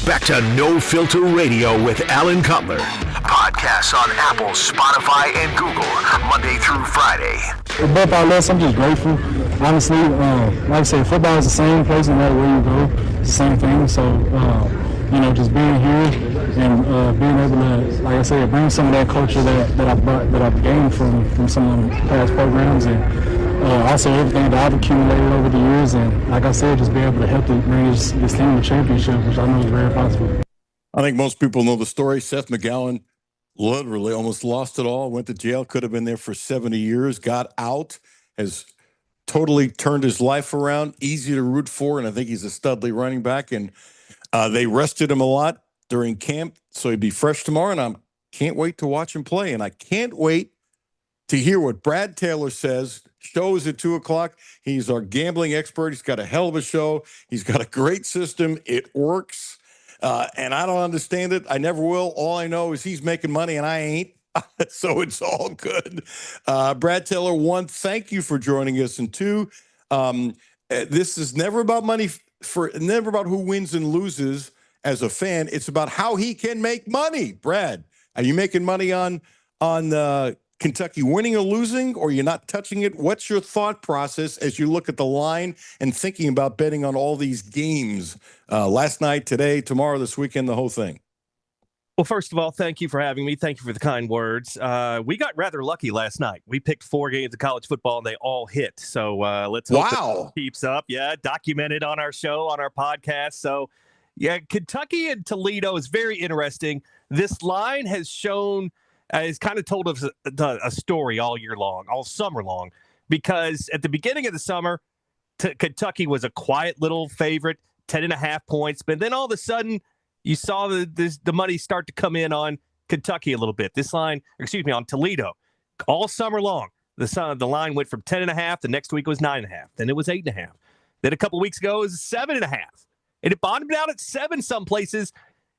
Back to No Filter Radio with Alan Cutler. Podcasts on Apple, Spotify, and Google, Monday through Friday. With both our lists, I'm just grateful. Honestly, like I said, football is the same place no matter where you go. It's the same thing. So, just being here and being able to, like I said, bring some of that culture that I've gained from some of the past programs, and also everything that I've accumulated over the years. And like I said, just be able to help to bring this team to championship, which I know is very possible. I think most people know the story. Seth McGowan literally almost lost it all, went to jail, could have been there for 70 years, got out, has totally turned his life around, easy to root for, and I think he's a studly running back. And they rested him a lot during camp, so he'd be fresh tomorrow, and I can't wait to watch him play. And I can't wait to hear what Brad Taylor says. Show is at 2:00. He's our gambling expert. He's got a hell of a show. He's got a great system. It works. And I don't understand it. I never will. All I know is he's making money and I ain't. So it's all good. Brad Taylor, one, thank you for joining us. And two, this is never about money, never about who wins and loses as a fan. It's about how he can make money. Brad, are you making money on Kentucky winning or losing, or you're not touching it? What's your thought process as you look at the line and thinking about betting on all these games last night, today, tomorrow, this weekend, the whole thing? Well, first of all, thank you for having me. Thank you for the kind words. We got rather lucky last night. We picked 4 games of college football, and they all hit. So let's hope that keeps up. Yeah, documented on our show, on our podcast. So, yeah, Kentucky and Toledo is very interesting. This line has shown, has kind of told us a story all year long, all summer long, because at the beginning of the summer, Kentucky was a quiet little favorite, 10.5 points. But then all of a sudden, you saw the money start to come in on Kentucky a little bit. This line, on Toledo, all summer long. The line went from 10.5. The next week was 9.5. Then it was 8.5. Then a couple weeks ago it was 7.5. And it bottomed out at 7 some places.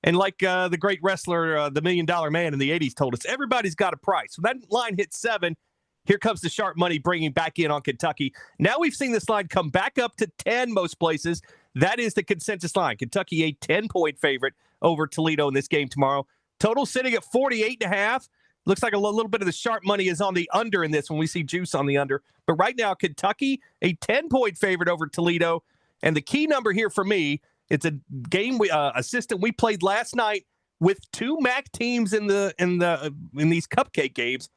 And like the great wrestler, the $1 Million Man in the 80s told us, everybody's got a price. So that line hit 7. Here comes the sharp money bringing back in on Kentucky. Now we've seen this line come back up to 10 most places. That is the consensus line. Kentucky a 10-point favorite over Toledo in this game tomorrow. Total sitting at 48.5. Looks like a little bit of the sharp money is on the under in this when we see juice on the under. But right now, Kentucky a 10-point favorite over Toledo. And the key number here for me, it's a game a system we played last night with 2 MAC teams in these cupcake games.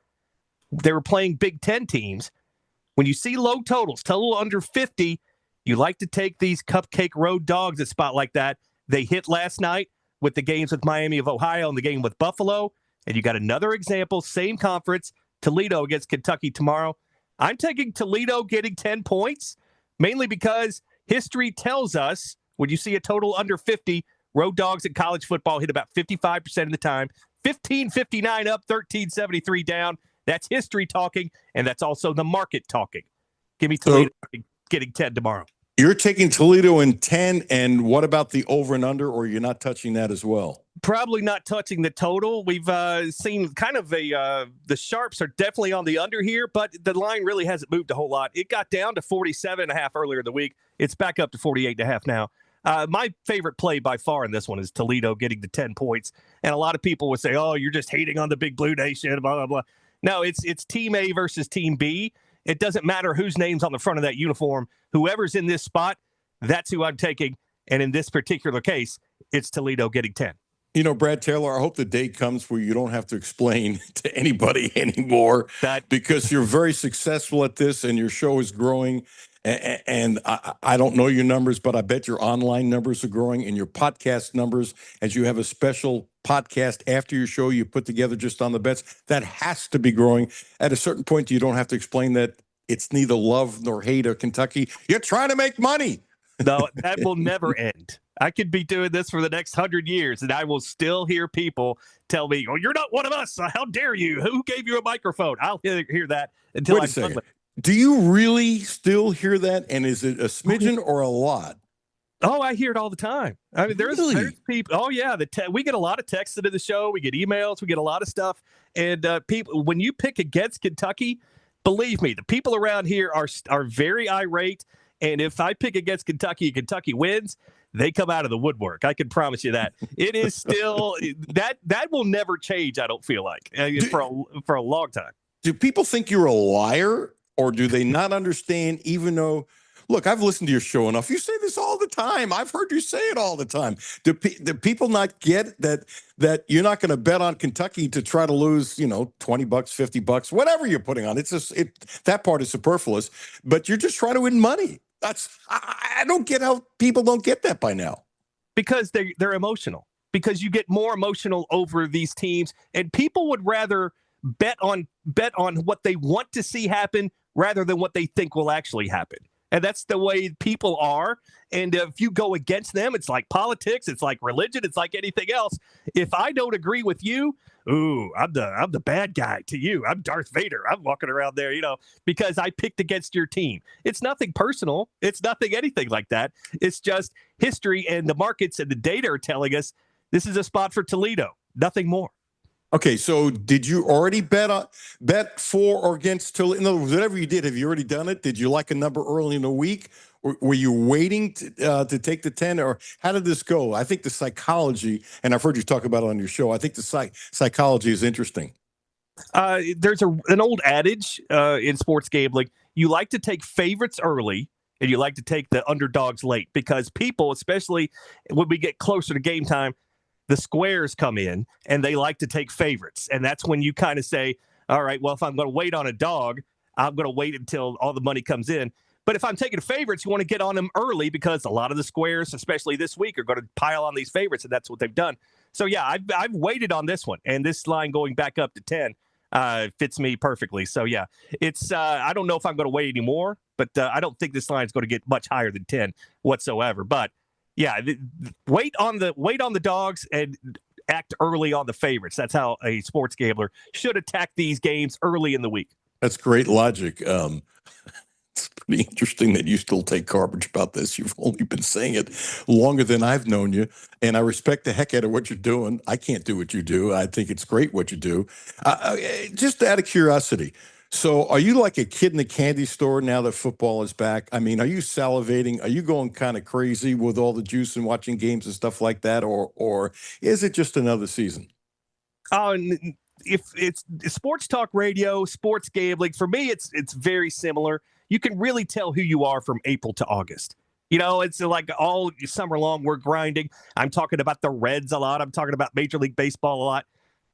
They were playing Big Ten teams. When you see low totals, total under 50, you like to take these cupcake road dogs at a spot like that. They hit last night with the games with Miami of Ohio and the game with Buffalo. And you got another example, same conference, Toledo against Kentucky tomorrow. I'm taking Toledo getting 10 points, mainly because history tells us when you see a total under 50, road dogs in college football hit about 55% of the time. 15.59 up, 13.73 down. That's history talking, and that's also the market talking. Give me Toledo getting 10 tomorrow. You're taking Toledo in 10, and what about the over and under, or you're not touching that as well? Probably not touching the total. We've seen kind of the sharps are definitely on the under here, but the line really hasn't moved a whole lot. It got down to 47.5 earlier in the week. It's back up to 48.5 now. My favorite play by far in this one is Toledo getting the 10 points. And a lot of people would say, oh, you're just hating on the Big Blue Nation, blah, blah, blah. No, it's Team A versus Team B. It doesn't matter whose name's on the front of that uniform. Whoever's in this spot, that's who I'm taking. And in this particular case, it's Toledo getting 10. You know, Brad Taylor, I hope the day comes where you don't have to explain to anybody anymore because you're very successful at this and your show is growing. And I don't know your numbers, but I bet your online numbers are growing and your podcast numbers, as you have a special podcast after your show you put together just on the bets, that has to be growing. At a certain point, you don't have to explain that it's neither love nor hate of Kentucky. You're trying to make money. No, that will never end. I could be doing this for the next 100 years, and I will still hear people tell me, oh, you're not one of us. How dare you? Who gave you a microphone? I'll hear that until I'm done. Do you really still hear that? And is it a smidgen or a lot? Oh, I hear it all the time. I mean, there's people. Oh, yeah. We get a lot of texts into the show. We get emails. We get a lot of stuff. And people, when you pick against Kentucky, believe me, the people around here are very irate. And if I pick against Kentucky and Kentucky wins, they come out of the woodwork. I can promise you that. It is still that will never change. I don't feel like for a long time. Do people think you're a liar? Or do they not understand, even though, look, I've listened to your show enough. You say this all the time. I've heard you say it all the time. Do people not get that you're not going to bet on Kentucky to try to lose, $20, $50, whatever you're putting on? It's just that part is superfluous, but you're just trying to win money. I don't get how people don't get that by now. Because they're emotional. Because you get more emotional over these teams, and people would rather bet on what they want to see happen rather than what they think will actually happen. And that's the way people are. And if you go against them, it's like politics, it's like religion, it's like anything else. If I don't agree with you, ooh, I'm the bad guy to you. I'm Darth Vader. I'm walking around there, because I picked against your team. It's nothing personal. It's nothing anything like that. It's just history, and the markets and the data are telling us this is a spot for Toledo. Nothing more. Okay, so did you already bet for or against Toledo? In other words, whatever you did, have you already done it? Did you like a number early in the week? Or were you waiting to take the 10? Or how did this go? I think the psychology, and I've heard you talk about it on your show, I think the psychology is interesting. There's an old adage in sports gambling. You like to take favorites early, and you like to take the underdogs late, because people, especially when we get closer to game time, the squares come in and they like to take favorites. And that's when you kind of say, all right, well, if I'm going to wait on a dog, I'm going to wait until all the money comes in. But if I'm taking favorites, you want to get on them early, because a lot of the squares, especially this week, are going to pile on these favorites, and that's what they've done. So, yeah, I've waited on this one, and this line going back up to 10 fits me perfectly. So, yeah, it's I don't know if I'm going to wait anymore, but I don't think this line is going to get much higher than 10 whatsoever. But yeah, wait on the dogs and act early on the favorites. That's how a sports gambler should attack these games early in the week. That's great logic. It's pretty interesting that you still take garbage about this. You've only been saying it longer than I've known you, and I respect the heck out of what you're doing. I can't do what you do. I think it's great what you do. Just out of curiosity, so are you like a kid in the candy store now that football is back? I mean, are you salivating? Are you going kind of crazy with all the juice and watching games and stuff like that? Or is it just another season? If it's sports talk radio, sports gambling, for me, it's very similar. You can really tell who you are from April to August. It's like all summer long we're grinding. I'm talking about the Reds a lot. I'm talking about Major League Baseball a lot.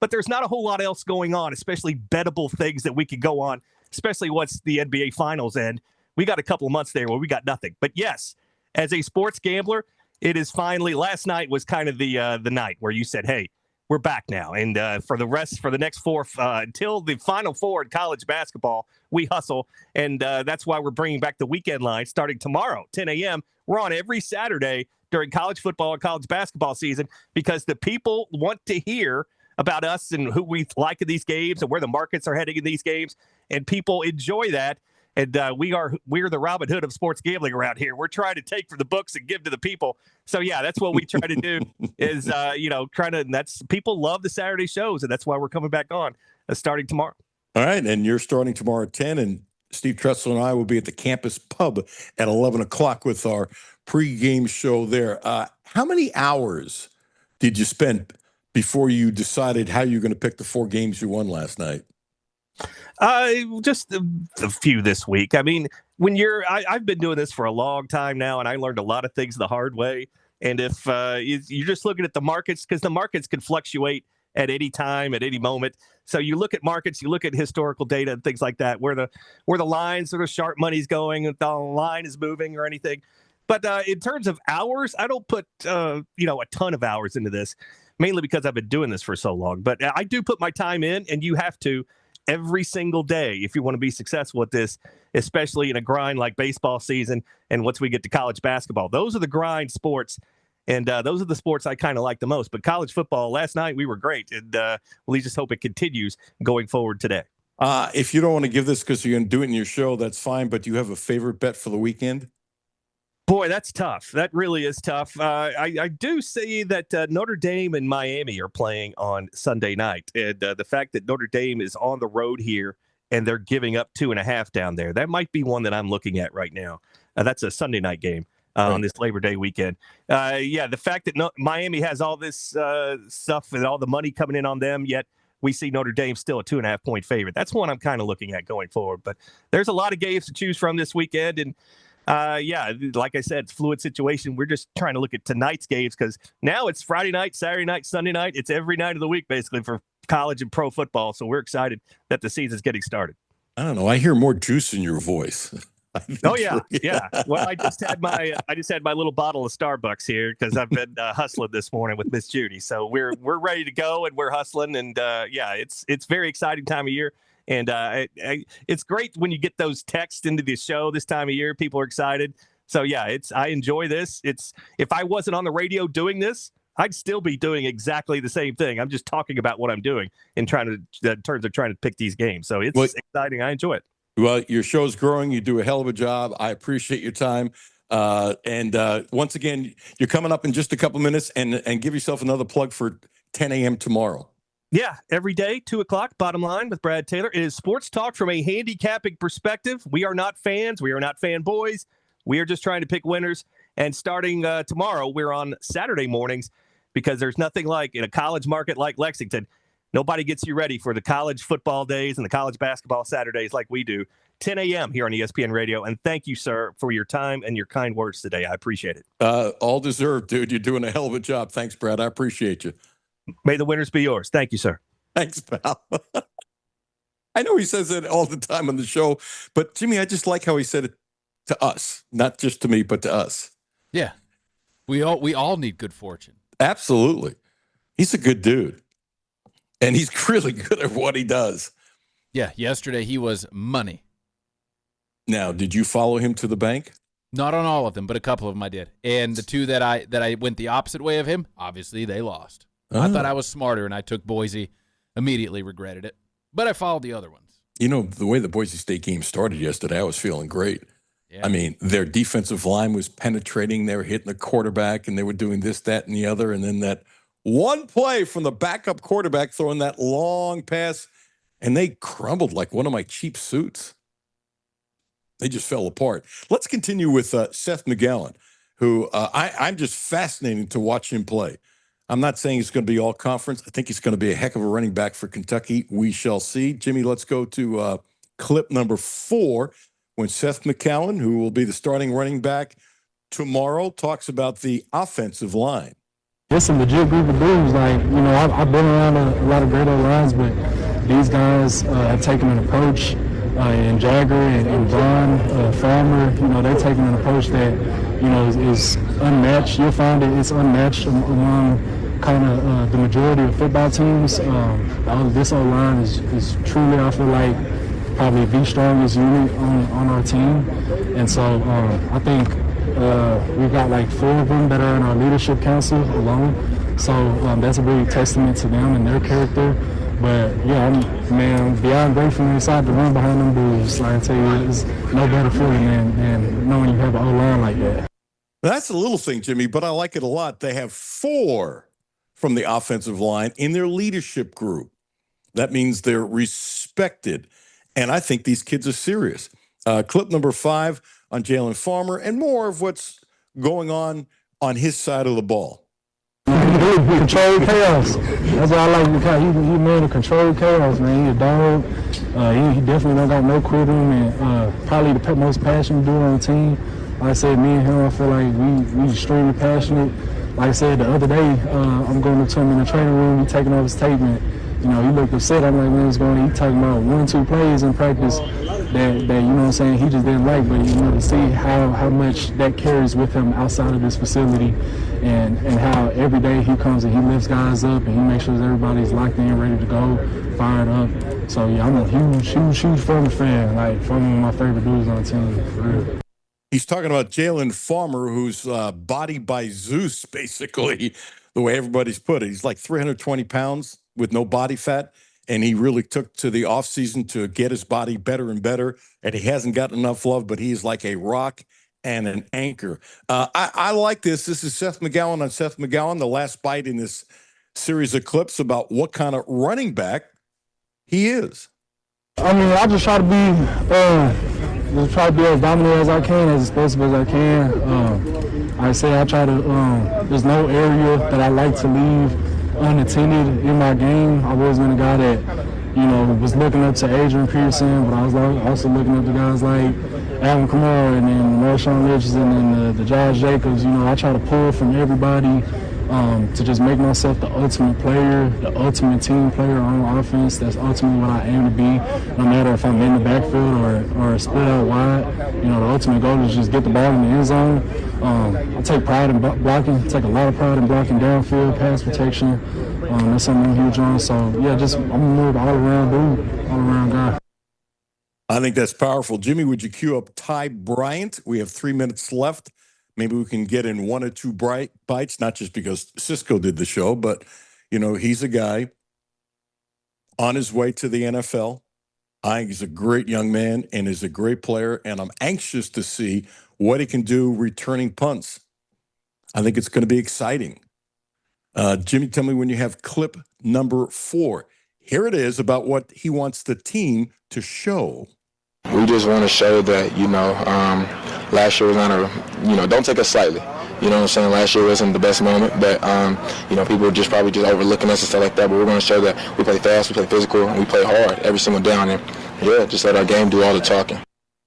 But there's not a whole lot else going on, especially bettable things that we could go on, especially once the NBA Finals end. We got a couple of months there where we got nothing. But yes, as a sports gambler, it is finally, last night was kind of the night where you said, hey, we're back now. And for the next four, until the Final Four in college basketball, we hustle. And that's why we're bringing back the weekend line starting tomorrow, 10 a.m. We're on every Saturday during college football and college basketball season, because the people want to hear about us and who we like in these games and where the markets are heading in these games. And people enjoy that. And we're the Robin Hood of sports gambling around here. We're trying to take from the books and give to the people. So yeah, that's what we try to do is, people love the Saturday shows, and that's why we're coming back on starting tomorrow. All right. And you're starting tomorrow at 10, and Steve Tressel and I will be at the campus pub at 11 o'clock with our pregame show there. How many hours did you spend before you decided how you're going to pick the 4 games you won last night? Just a few this week. I mean, I've been doing this for a long time now, and I learned a lot of things the hard way. And if you're just looking at the markets, because the markets can fluctuate at any time, at any moment. So you look at markets, you look at historical data and things like that, where the lines or the sharp money's going, if the line is moving or anything. But in terms of hours, I don't put a ton of hours into this, mainly because I've been doing this for so long. But I do put my time in, and you have to every single day if you want to be successful at this, especially in a grind like baseball season. And once we get to college basketball, those are the grind sports. And those are the sports I kind of like the most. But college football, last night we were great. And we just hope it continues going forward today. If you don't want to give this because you're going to do it in your show, that's fine. But do you have a favorite bet for the weekend? Boy, that's tough. That really is tough. I do see that Notre Dame and Miami are playing on Sunday night. And the fact that Notre Dame is on the road here and they're giving up 2.5 down there, that might be one that I'm looking at right now. That's a Sunday night game on this Labor Day weekend. The fact that Miami has all this stuff and all the money coming in on them, yet we see Notre Dame still a 2.5-point favorite. That's one I'm kind of looking at going forward. But there's a lot of games to choose from this weekend. And like I said, it's a fluid situation. We're just trying to look at tonight's games because now it's Friday night, Saturday night, Sunday night. It's every night of the week, basically, for college and pro football. So we're excited that the season's getting started. I don't know. I hear more juice in your voice. Oh, yeah. Well, I just had my little bottle of Starbucks here because I've been hustling this morning with Miss Judy. So we're ready to go and we're hustling. And, it's very exciting time of year. And it's great when you get those texts into the show this time of year. People are excited. So, yeah, I enjoy this. If I wasn't on the radio doing this, I'd still be doing exactly the same thing. I'm just talking about what I'm doing in terms of trying to pick these games. So it's exciting. I enjoy it. Well, your show's growing. You do a hell of a job. I appreciate your time. And once again, you're coming up in just a couple minutes, and give yourself another plug for 10 a.m. tomorrow. Yeah, every day, 2 o'clock, Bottom Line with Brad Taylor. It is sports talk from a handicapping perspective. We are not fans. We are not fanboys. We are just trying to pick winners. And starting tomorrow, we're on Saturday mornings because there's nothing like in a college market like Lexington. Nobody gets you ready for the college football days and the college basketball Saturdays like we do. 10 a.m. here on ESPN Radio. And thank you, sir, for your time and your kind words today. I appreciate it. All deserved, dude. You're doing a hell of a job. Thanks, Brad. I appreciate you. May the winners be yours. Thank you, sir. Thanks, pal. I know he says it all the time on the show, but Jimmy, I just like how he said it to us, not just to me, but to us. Yeah. We all need good fortune. Absolutely. He's a good dude. And he's really good at what he does. Yeah, yesterday he was money. Now, did you follow him to the bank? Not on all of them, but a couple of them I did. And the two that I went the opposite way of him, obviously they lost. I thought I was smarter, and I took Boise. Immediately regretted it. But I followed the other ones. You know, the way the Boise State game started yesterday, I was feeling great. Yeah. I mean, their defensive line was penetrating. They were hitting the quarterback, and they were doing this, that, and the other. And then that one play from the backup quarterback throwing that long pass, and they crumbled like one of my cheap suits. They just fell apart. Let's continue with Seth McGowan, who I'm just fascinated to watch him play. I'm not saying he's going to be all conference. I think he's going to be a heck of a running back for Kentucky. We shall see. Jimmy, let's go to clip number 4 when Seth McGowan, who will be the starting running back tomorrow, talks about the offensive line. It's a legit group of dudes. Like, you know, I've been around a lot of great old lines, but these guys have taken an approach, and Jagger and John Farmer, you know, they're taking an approach that, you know, is unmatched. You'll find it's unmatched among kind of the majority of football teams. This old line is truly, I feel like, probably the strongest unit on our team. And so I think we've got like 4 of them that are in our leadership council alone. So that's a big testament to them and their character. But yeah, I'm beyond grateful and excited to run behind them dudes. Like I tell you, it's no better feeling than knowing you have an O-line like that. That's a little thing, Jimmy, but I like it a lot. They have 4 from the offensive line in their leadership group. That means they're respected. And I think these kids are serious. Clip number 5 on Jalen Farmer and more of what's going on his side of the ball. Controlled chaos. That's what I like. Because he made a controlled chaos, man. He a dog. He definitely don't got no quitting, and probably the most passionate dude on the team. Like I said, me and him, I feel like we extremely passionate. Like I said the other day, I'm going up to him in the training room. He taking off his tape, and you know, he looked upset. I'm like, man, what's going on? He talking about 1-2 plays in practice that you know what I'm saying, he just didn't like. But you know, to see how much that carries with him outside of this facility, and how every day he comes and he lifts guys up and he makes sure that everybody's locked in, ready to go, fired up. So yeah, I'm a huge Farmer fan. Like, Farmer one of my favorite dudes on the team, for real. He's talking about Jalen Farmer, who's body by Zeus, basically, the way everybody's put it. He's like 320 pounds with no body fat, and he really took to the offseason to get his body better and better, and he hasn't gotten enough love, but he's like a rock and an anchor. I like this. This is Seth McGowan on Seth McGowan, the last bite in this series of clips about what kind of running back he is. I mean, I just try to be as dominant as I can, as explosive as I can. I say I try to, there's no area that I like to leave unattended in my game. I've always been a guy that, you know, was looking up to Adrian Pearson, but I was also looking up to guys like Alvin Kamara and then Marshawn Richardson and the Josh Jacobs. You know, I try to pull from everybody to just make myself the ultimate player, the ultimate team player on offense. That's ultimately what I aim to be, no matter if I'm in the backfield or split out wide. You know, the ultimate goal is just get the ball in the end zone. I take pride in blocking, take a lot of pride in blocking downfield, pass protection. That's something I'm huge on. So, yeah, I'm more of an all-around dude, all-around guy. I think that's powerful. Jimmy, would you cue up Ty Bryant? We have 3 minutes left. Maybe we can get in one or two bites, not just because Cisco did the show, but, he's a guy on his way to the NFL. I think he's a great young man and is a great player, and I'm anxious to see what he can do returning punts. I think it's going to be exciting. Jimmy, tell me when you have clip number 4. Here it is about what he wants the team to show. We just want to show that, last year was not don't take us slightly. You know what I'm saying? Last year wasn't the best moment, but, people are probably just overlooking us and stuff like that. But we're going to show that we play fast, we play physical, and we play hard every single down. And, just let our game do all the talking.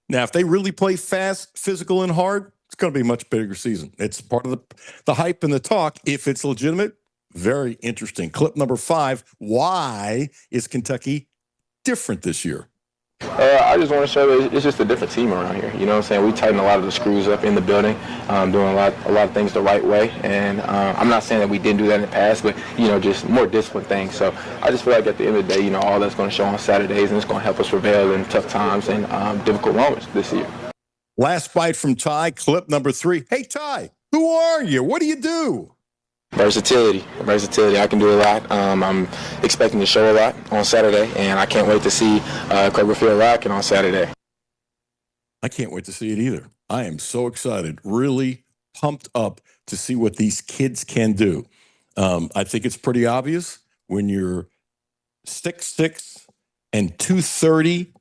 Now, if they really play fast, physical, and hard, it's going to be a much bigger season. It's part of the hype and the talk. If it's legitimate, very interesting. Clip number 5, why is Kentucky different this year? I just want to show that it's just a different team around here. You know what I'm saying? We tighten a lot of the screws up in the building, doing a lot of things the right way. And I'm not saying that we didn't do that in the past, but, just more disciplined things. So I just feel like at the end of the day, all that's going to show on Saturdays, and it's going to help us prevail in tough times and difficult moments this year. Last bite from Ty, clip number 3. Hey, Ty, who are you? What do you do? Versatility. I can do a lot. I'm expecting to show a lot on Saturday, and I can't wait to see Cloverfield rocking on Saturday. I can't wait to see it either. I am so excited, really pumped up to see what these kids can do. I think it's pretty obvious when you're 6'6" and 330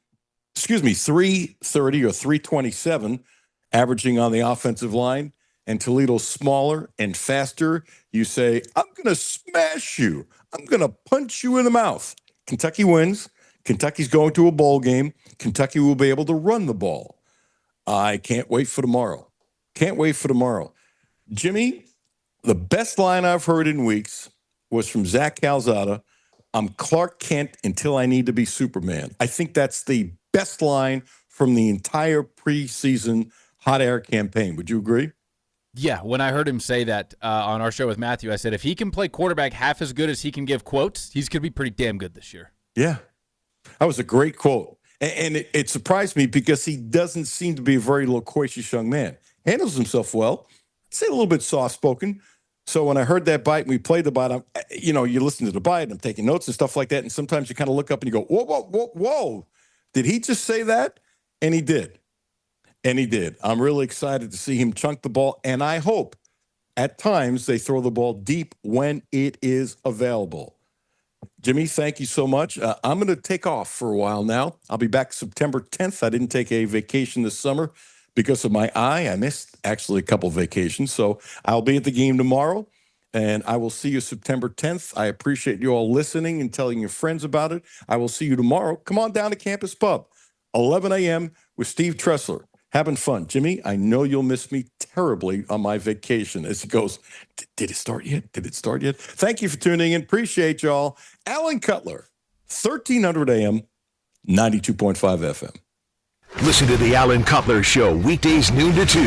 or 327, averaging on the offensive line, and Toledo's smaller and faster, you say, I'm going to smash you. I'm going to punch you in the mouth. Kentucky wins. Kentucky's going to a bowl game. Kentucky will be able to run the ball. I can't wait for tomorrow. Jimmy, the best line I've heard in weeks was from Zach Calzada. I'm Clark Kent until I need to be Superman. I think that's the best line from the entire preseason hot air campaign. Would you agree? Yeah, when I heard him say that on our show with Matthew, I said if he can play quarterback half as good as he can give quotes, he's going to be pretty damn good this year. Yeah, that was a great quote. And it surprised me because he doesn't seem to be a very loquacious young man. Handles himself well. I'd say a little bit soft-spoken. So when I heard that bite and we played the bite, you listen to the bite and I'm taking notes and stuff like that. And sometimes you kind of look up and you go, whoa. Did he just say that? And he did. I'm really excited to see him chunk the ball, and I hope at times they throw the ball deep when it is available. Jimmy, thank you so much. I'm going to take off for a while now. I'll be back September 10th. I didn't take a vacation this summer because of my eye. I missed actually a couple vacations, so I'll be at the game tomorrow, and I will see you September 10th. I appreciate you all listening and telling your friends about it. I will see you tomorrow. Come on down to Campus Pub, 11 a.m. with Steve Tressler. Having fun. Jimmy, I know you'll miss me terribly on my vacation. As he goes, did it start yet? Thank you for tuning in. Appreciate y'all. Alan Cutler, 1300 AM, 92.5 FM. Listen to the Alan Cutler Show weekdays noon to 2.